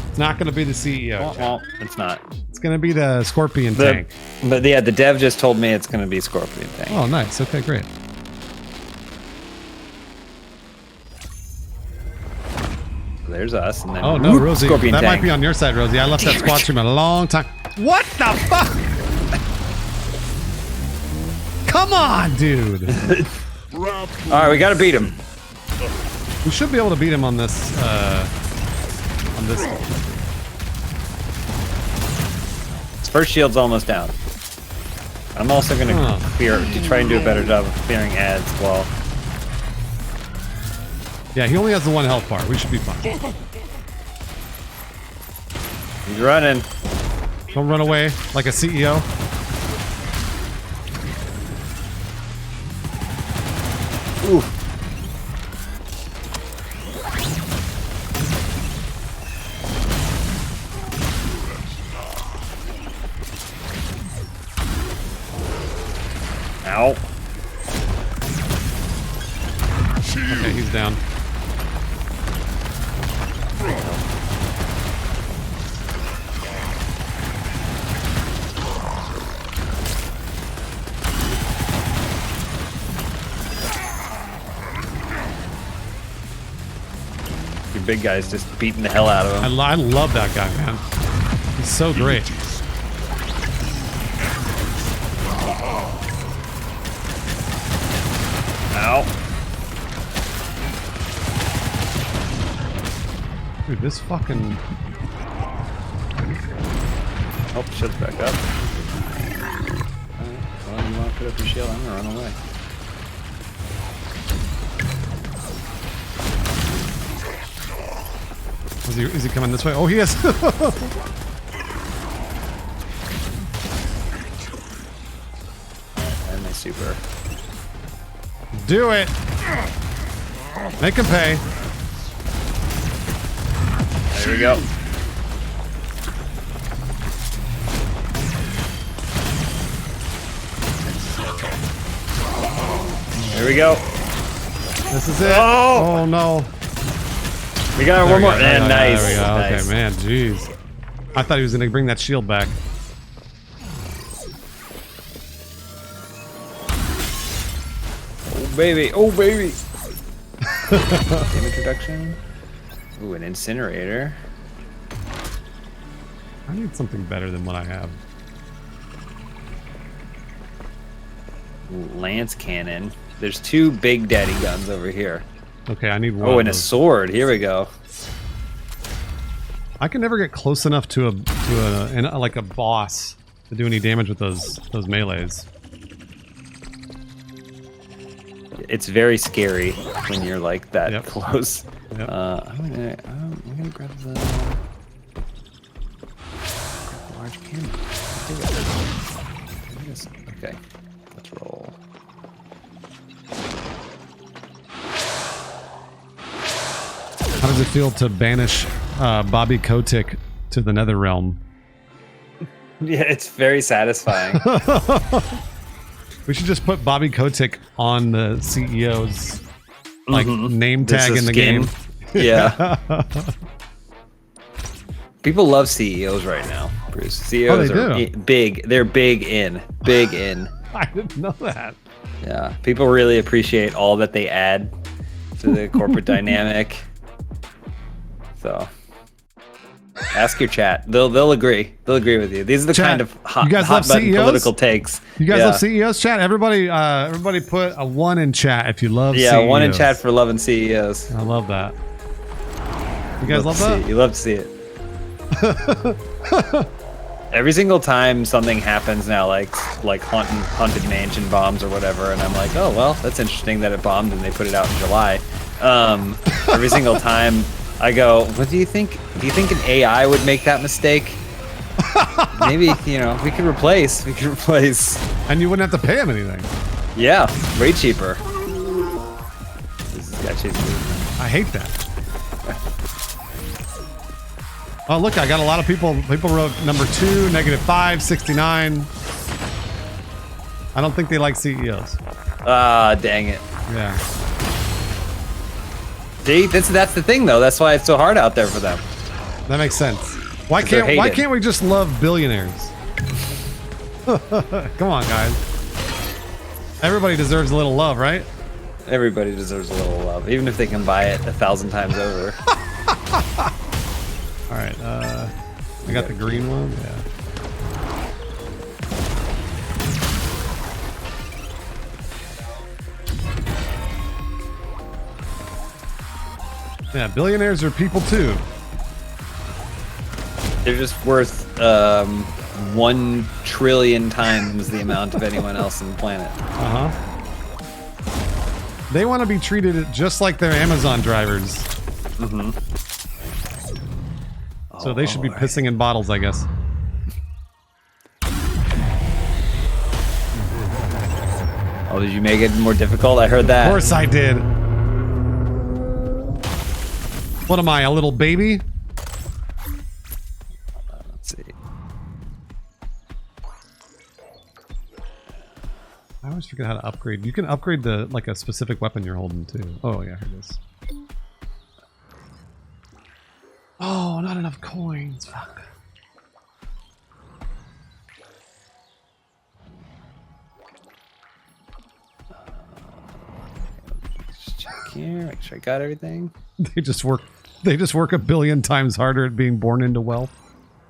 It's not going to be the CEO. It's not. It's going to be the Scorpion tank. But yeah, the dev just told me it's going to be Scorpion tank. Oh, nice. Okay, great. There's us, and then oh no, Rosie, Scorpion that tank. might be on your side, Rosie. I left that squad stream a long time. What the fuck? Come on, dude. All right, we got to beat him. We should be able to beat him on this. His first shield's almost down. I'm also going to try and do a better job of clearing ads while. Yeah, he only has the one health bar. We should be fine. He's running. Don't run away like a CEO. Ooh. Ow. Okay, he's down. Your big guy's just beating the hell out of him. I love that guy, man. He's so great. Ow. Dude, this fucking... Oh, shit's back up. Well, you want to put up your shield? I'm gonna run away. Is he coming this way? Oh, he is. And my super. Do it. Make him pay. There we go. There we go. This is it. Oh, Oh no. we got one more. And nice. There we go. Nice. Okay, man. Jeez. I thought he was gonna bring that shield back. Oh baby. Oh baby. Damage reduction. Ooh, an incinerator. I need something better than what I have. Ooh, lance cannon. There's 2 big daddy guns over here. Okay, I need one. Oh, of and a those. sword. Here we go. I can never get close enough to like a boss to do any damage with those melees. It's very scary when you're like that Yep. close. Yep. I'm gonna grab the large cannon. Okay, let's roll. How does it feel to banish Bobby Kotick to the Nether Realm? Yeah, it's very satisfying. We should just put Bobby Kotick on the CEO's like name This tag is in the skin. game. Yeah. People love CEOs right now, Bruce. CEOs they are do. big. They're big in. Big in. I didn't know that. Yeah. People really appreciate all that they add to the corporate dynamic. So ask your chat. They'll agree. They'll agree with you. These are the Chat, kind of hot, you guys hot love button CEOs? political takes. You guys Yeah. love CEOs chat? Everybody put a 1 in chat if you love Yeah, CEOs. 1 in chat for loving CEOs. I love that. You guys love that? You love to see it. Every single time something happens now, like haunted mansion bombs or whatever, and I'm like, oh well, that's interesting that it bombed and they put it out in July. Every single time I go, what do you think? Do you think an AI would make that mistake? Maybe, we could replace. And you wouldn't have to pay him anything. Yeah, way cheaper. This is actually. I hate that. Oh, look, I got a lot of people. People wrote number 2, -5, 69. I don't think they like CEOs. Ah, dang it. Yeah. See, that's the thing though. That's why it's so hard out there for them. That makes sense. Why 'Cause they're can't hated. we just love billionaires? Come on, guys. Everybody deserves a little love, right? Everybody deserves a little love, even if they can buy it 1,000 times over. All right, I got the green one. Yeah, billionaires are people too. They're just worth 1 trillion times the amount of anyone else on the planet. They want to be treated just like their Amazon drivers. So they should be pissing in bottles, I guess. Oh, did you make it more difficult? I heard that. Of course I did. What am I, a little baby? Let's see. I always forget how to upgrade. You can upgrade the like a specific weapon you're holding too. Oh yeah, here it is. Oh, not enough coins. Fuck. Just check here. Make sure I got everything. They just work a billion times harder at being born into wealth.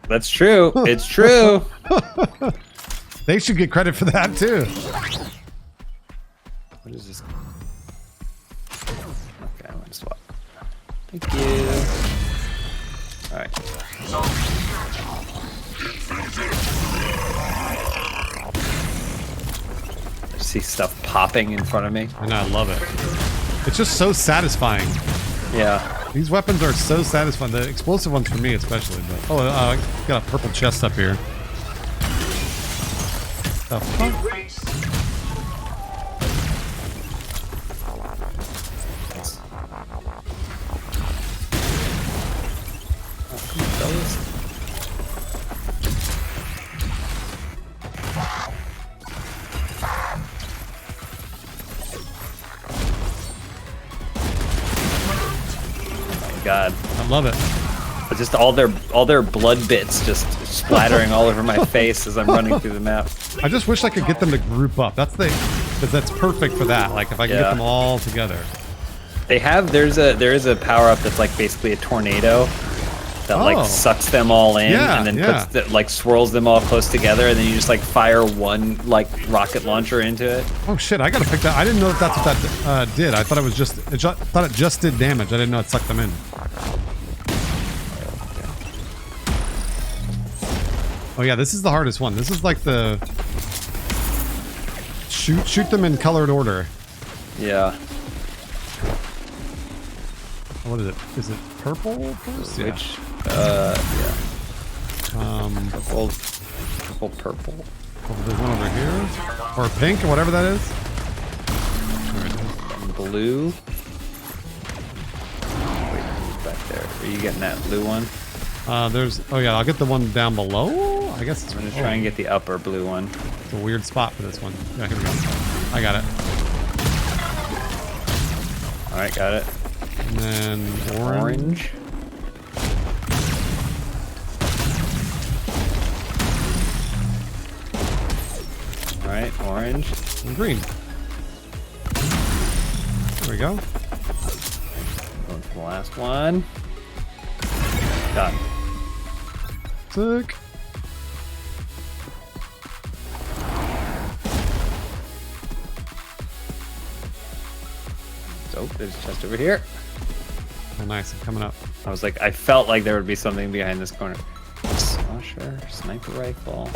That's true. It's true. They should get credit for that too. What is this? Okay, I'm gonna swap. Thank you. Alright. I see stuff popping in front of me. And I love it. It's just so satisfying. Yeah. These weapons are so satisfying. The explosive ones for me especially. But I got a purple chest up here. The fuck? God, I love it. just all their blood bits just splattering all over my face as I'm running through the map. I just wish I could get them to group up. That's perfect for that. Like if I can get them all together. They have there is a power up that's like basically a tornado that like sucks them all in and then puts like swirls them all close together, and then you just like fire one like rocket launcher into it. Oh shit! I gotta pick that. I didn't know that's what that did. I thought it was thought it just did damage. I didn't know it sucked them in. Oh yeah, this is the hardest one. This is like the shoot them in colored order. Yeah. What is it? Is it purple first? Yeah. Which purple. Oh, there's one over here, or pink, or whatever that is. Blue. Wait, back there. Are you getting that blue one? There's. Oh yeah, I'll get the one down below. I guess it's. I'm gonna try and get the upper blue one. It's a weird spot for this one. Yeah, here we go. I got it. All right, got it. And then orange. All right, orange. And green. There we go. Going for the last one. Done. Sick. So there's a chest over here. Oh, nice. I'm coming up. I was like, I felt like there would be something behind this corner. Oh, sure. Sniper rifle.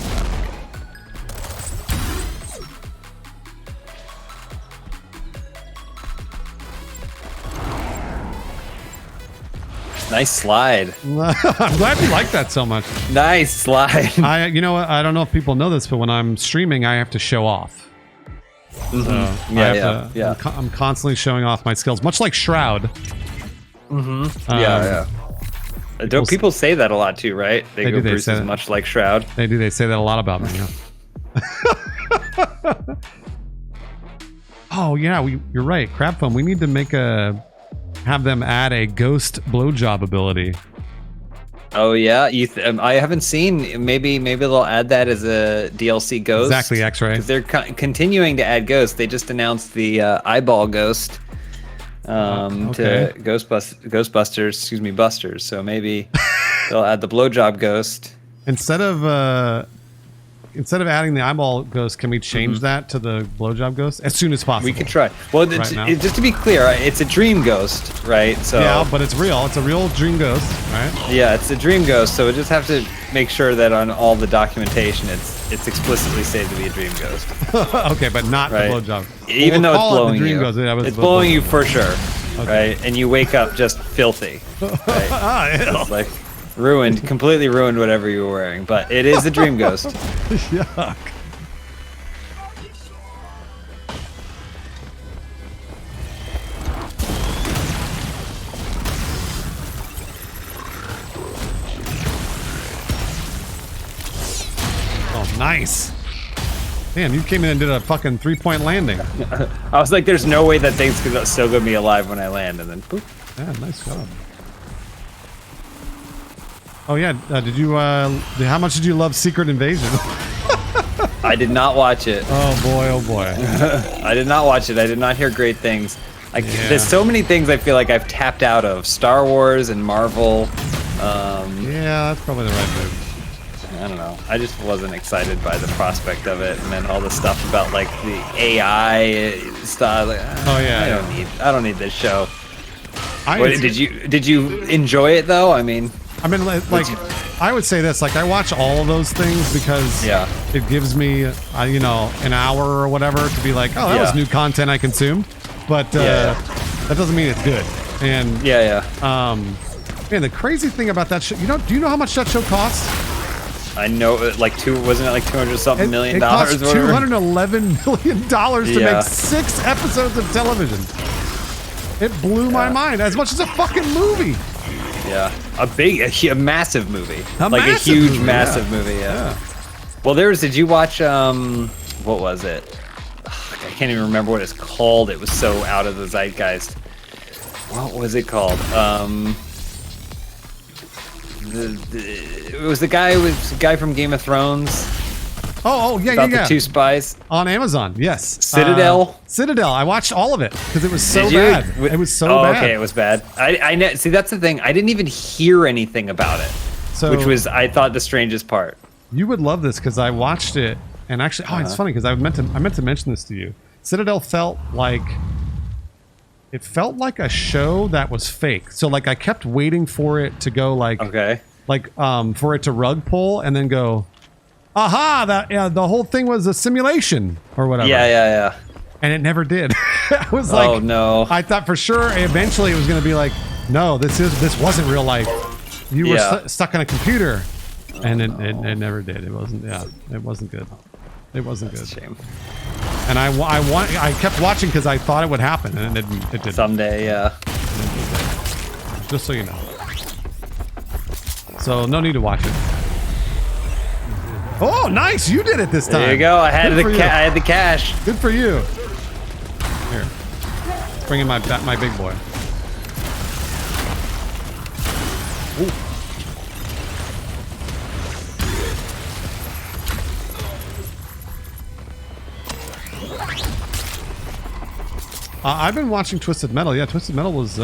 Nice slide. I'm glad you like that so much. Nice slide. You know what? I don't know if people know this, but when I'm streaming, I have to show off. Mm-hmm. So Yeah. I'm constantly showing off my skills, much like Shroud. Mm-hmm. Yeah. Don't people say that a lot too, right? They go, Bruce is much like Shroud. They do. They say that a lot about me. Yeah. Oh yeah, you're right. Crab Foam. We need to have them add a ghost blowjob ability. Oh yeah, I haven't seen. Maybe they'll add that as a DLC ghost. Exactly, X-ray. Because they're continuing to add ghosts. They just announced the eyeball ghost to Ghostbusters. Excuse me, Busters. So maybe they'll add the blowjob ghost instead of adding the eyeball ghost. Can we change that to the blowjob ghost as soon as possible? We could try. Well, just to be clear, it's a dream ghost, right? So yeah, but it's real. It's a real dream ghost, right? Yeah, it's a dream ghost. So we just have to make sure that on all the documentation, it's explicitly stated to be a dream ghost. Okay, but not the blowjob. Even though it's blowing you, it's blowing you for sure, right? And you wake up just filthy, right? It's like completely ruined whatever you were wearing. But it is a dream ghost. Yuck. Nice. Damn, you came in and did a fucking 3-point landing. I was like, there's no way that thing's still gonna be alive when I land, and then poof. Yeah, nice job. Oh yeah, did you? How much did you love Secret Invasion? I did not watch it. Oh boy, oh boy. I did not watch it. I did not hear great things. There's so many things I feel like I've tapped out of. Star Wars and Marvel. Yeah, that's probably the right move. I don't know. I just wasn't excited by the prospect of it, and then all the stuff about like the AI stuff. Like, oh yeah. I don't need this show. Did you enjoy it though? I mean, like I would say this. Like I watch all of those things because it gives me, you know, an hour or whatever to be like, oh, that was new content I consumed. But that doesn't mean it's good. And man, the crazy thing about that show, do you know how much that show costs? I know, like wasn't it like $200-something million? It cost $211 million to make 6 episodes of television. It blew my mind, as much as a fucking movie. Yeah, a massive movie, a huge, massive movie. Yeah. Well, did you watch? What was it? I can't even remember what it's called. It was so out of the zeitgeist. What was it called? It was the guy from Game of Thrones. About the 2 spies on Amazon. Yes, Citadel. Citadel. I watched all of it because it was so bad. It was so bad. Okay, it was bad. I see. That's the thing. I didn't even hear anything about it, which was I thought the strangest part. You would love this because I watched it, and actually, it's funny because I meant to mention this to you. Citadel felt like a show that was fake. So like I kept waiting for it to go for it to rug pull and then go, aha, the whole thing was a simulation or whatever. Yeah. And it never did. I was like, oh no. I thought for sure eventually it was going to be like, no, this wasn't real life. You were stuck on a computer, and it never did. It wasn't. Yeah, it wasn't good. It wasn't good. That's a shame. And I kept watching because I thought it would happen, and it didn't. Someday, yeah. Just so you know. So no need to watch it. Oh, nice! You did it this time. There you go. I had the cash. Good for you. Here, bring in my big boy. Ooh. I've been watching Twisted Metal. Yeah, Twisted Metal has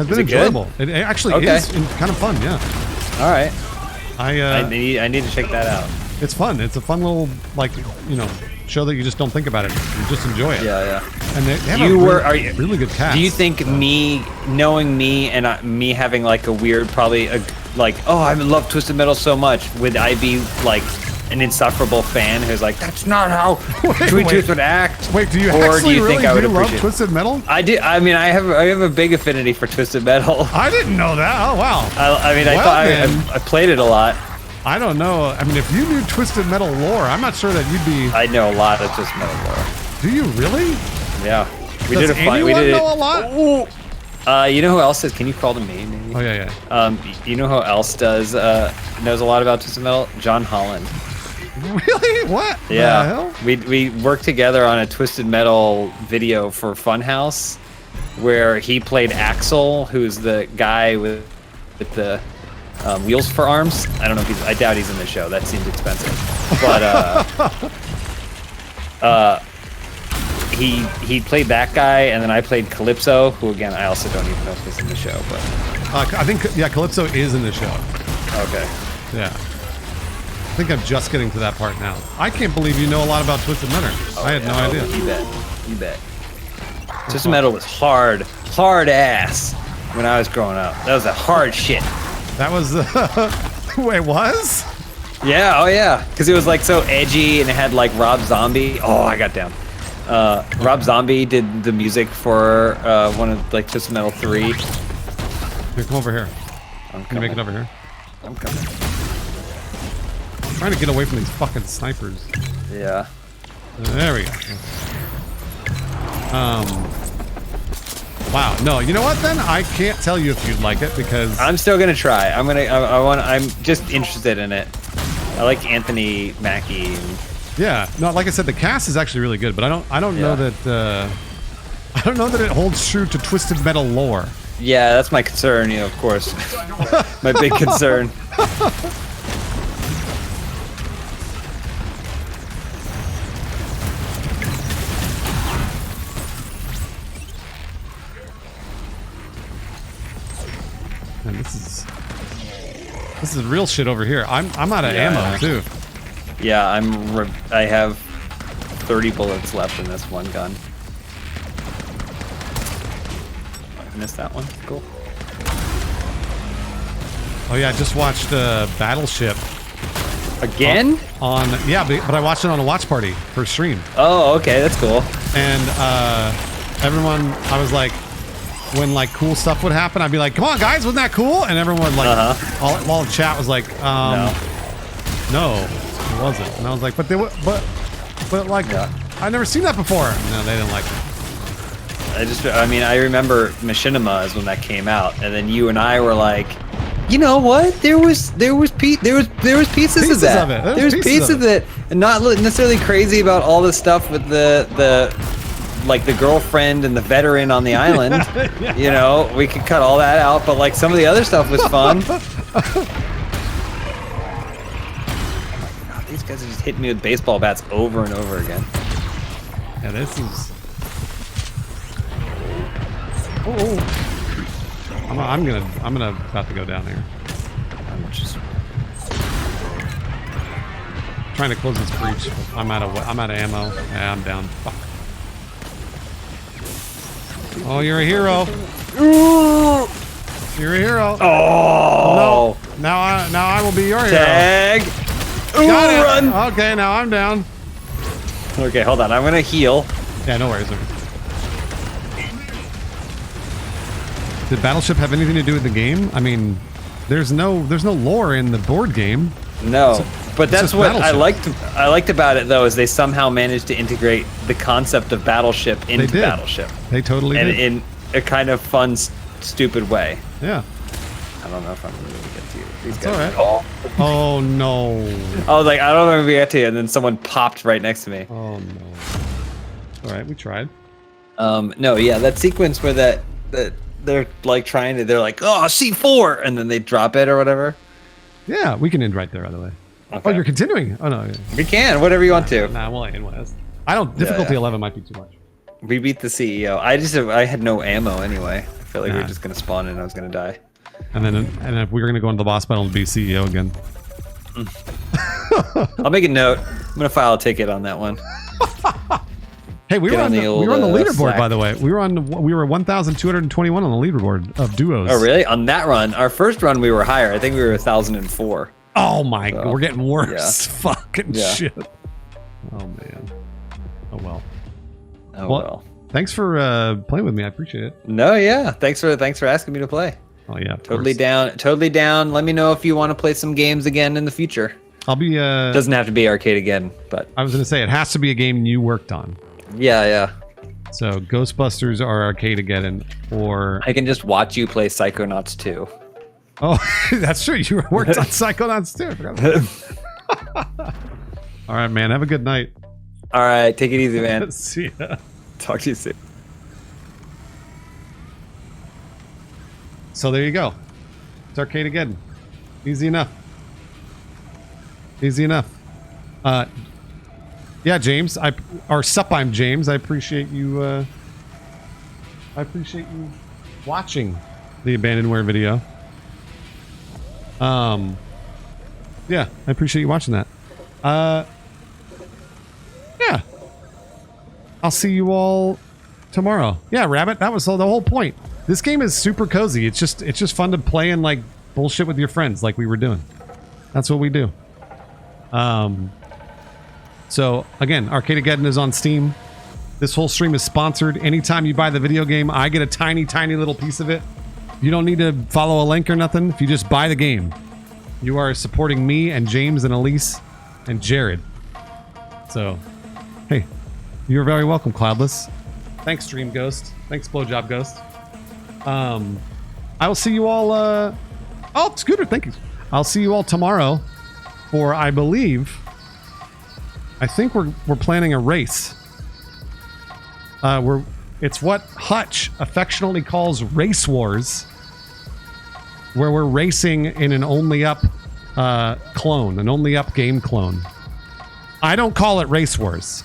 been enjoyable. It actually is kind of fun. Yeah. All right. I need to check that out. It's fun. It's a fun little show that you just don't think about it. You just enjoy it. Yeah. And they have really good cast. Do you think knowing me and me having like a weird, I love Twisted Metal so much, would I be like an insufferable fan who's like, that's not how Twisted would act? Wait, do you love Twisted Metal? I do. I mean, I have a big affinity for Twisted Metal. I didn't know that. Oh wow. I thought I played it a lot. I don't know. I mean, if you knew Twisted Metal lore, I'm not sure that you'd be. I know a lot of Twisted Metal lore. Do you really? Yeah. Does anyone know a lot? You know who else does? Can you call to me? Maybe? Oh yeah. You know who else knows a lot about Twisted Metal? John Holland. Really? What? Yeah. The hell? We worked together on a Twisted Metal video for Funhouse, where he played Axel, who's the guy with the wheels for arms. I don't know if I doubt he's in the show. That seems expensive. But he played that guy, and then I played Calypso, who again I also don't even know if he's in the show. But I think Calypso is in the show. Okay. Yeah. I think I'm just getting to that part now. I can't believe you know a lot about Twisted Metal. I had no idea. You bet. Twisted Metal was hard ass when I was growing up. That was a hard shit. That was wait, was? Yeah, oh yeah. Because it was like so edgy, and it had like Rob Zombie. Oh, I got down. Rob Zombie did the music for one of like Twisted Metal 3. Here, come over here. Can you make it over here? I'm coming. I'm trying to get away from these fucking snipers. Yeah. There we go. Wow. No, you know what then? I can't tell you if you'd like it because I'm still gonna try. I'm just interested in it. I like Anthony Mackie. Yeah, no, like I said, the cast is actually really good, but I don't know that I don't know that it holds true to Twisted Metal lore. Yeah, that's my concern, of course. My big concern. And this is real shit over here. I'm out of ammo too. Yeah, I have 30 bullets left in this one gun. I missed that one. Cool. Oh yeah, I just watched Battleship. Again? But I watched it on a watch party for stream. Oh, okay, that's cool. And everyone, I was like, when like cool stuff would happen, I'd be like, "Come on, guys, wasn't that cool?" And everyone like, all the chat was like, no, it wasn't." And I was like, "But they, but like, I've never seen that before." No, they didn't like it. I remember Machinima is when that came out, and then you and I were like, you know what? There was pieces of that. There was pieces of it, and not necessarily crazy about all the stuff with the like the girlfriend and the veteran on the island. You know, we could cut all that out, but like some of the other stuff was fun. Oh my God, these guys are just hitting me with baseball bats over and over again. Yeah, this is. I'm gonna about to go down here. I'm just trying to close this breach. I'm out of ammo. Yeah, I'm down. Fuck. Oh, you're a hero. You're a hero. Oh no! Now I will be your hero. Tag. Got it. Run. Okay, now I'm down. Okay, hold on. I'm gonna heal. Yeah, no worries. Did Battleship have anything to do with the game? I mean, there's no lore in the board game. No, but that's what I Battleship. I liked about it though, is they somehow managed to integrate the concept of Battleship into Battleship. They totally did. In a kind of fun, stupid way. Yeah. I don't know if I'm gonna really get to you. These It's guys. all right. Oh no. I was like, I don't know if we get to you, and then someone popped right next to me. Oh no. All right, we tried. No, yeah, that sequence where that they're like they're like, oh, C4, and then they drop it or whatever. Yeah, we can end right there, by the way. Okay. Oh, you're continuing? Oh, no. We can, whatever you want to. Nah, we'll end with. Difficulty 11 might be too much. We beat the CEO. I had no ammo anyway. I feel like we were just going to spawn and I was going to die. And if we were going to go into the boss battle and be CEO again. I'll make a note. I'm going to file a ticket on that one. Hey, we were on the leaderboard, Slack. by the way. We were 1,221 on the leaderboard of duos. Oh, really? On that run, our first run, we were higher. I think we were 1,004. Oh my God, we're getting worse. Yeah. Fucking shit. Oh man. Oh well. Oh well. Thanks for playing with me. I appreciate it. No, yeah. Thanks for asking me to play. Oh yeah. Totally down. Totally down. Let me know if you want to play some games again in the future. I'll be. Doesn't have to be Arcadegeddon, but I was gonna say it has to be a game you worked on. Yeah. So Ghostbusters or Arcadegeddon, or I can just watch you play Psychonauts 2. Oh, that's true. You worked on Psychonauts too. I forgot. All right, man. Have a good night. All right, take it easy, man. See ya. Talk to you soon. So there you go. It's Arcadegeddon. Easy enough. Easy enough. Yeah, James. Or Supime James. I appreciate you. I appreciate you watching the Abandonware video. Yeah, I appreciate you watching that. Yeah. I'll see you all tomorrow. Yeah, Rabbit, that was the whole point. This game is super cozy. It's just fun to play and like bullshit with your friends like we were doing. That's what we do. So again, Arcadegeddon is on Steam. This whole stream is sponsored. Anytime you buy the video game, I get a tiny, tiny little piece of it. You don't need to follow a link or nothing. If you just buy the game, you are supporting me and James and Elise and Jared. So, hey, you're very welcome, Cloudless. Thanks, Dream Ghost. Thanks, Blowjob Ghost. I will see you all. Oh, Scooter, thank you. I'll see you all tomorrow for, I think we're planning a race. It's what Hutch affectionately calls Race Wars, where we're racing in an Only Up clone, an Only Up game clone. I don't call it Race Wars.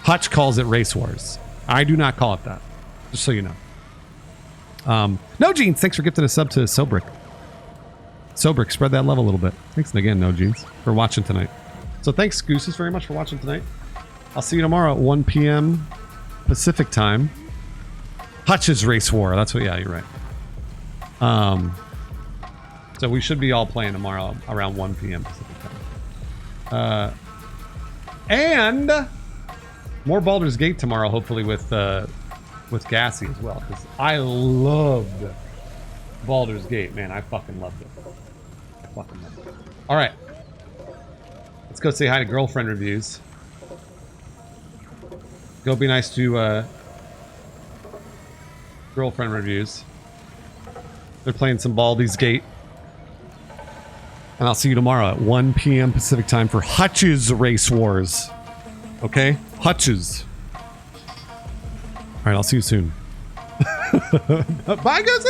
Hutch calls it Race Wars. I do not call it that, just so you know. No Jeans, thanks for gifting a sub to Sobrick. Sobrick, spread that love a little bit. Thanks again, No Jeans, for watching tonight. So thanks, Gooses, very much for watching tonight. I'll see you tomorrow at 1 p.m. Pacific time. Hutch's Race War. That's what, yeah, you're right. So we should be all playing tomorrow around 1 p.m. Pacific time. And more Baldur's Gate tomorrow, hopefully with Gassy as well, because I loved Baldur's Gate. Man, I fucking loved it. I fucking loved it. All right. Let's go say hi to Girlfriend Reviews. Go be nice to Girlfriend Reviews. They're playing some Baldur's Gate. And I'll see you tomorrow at 1 p.m. Pacific time for Hutch's Race Wars. Okay? Hutch's. All right, I'll see you soon. Bye, guys!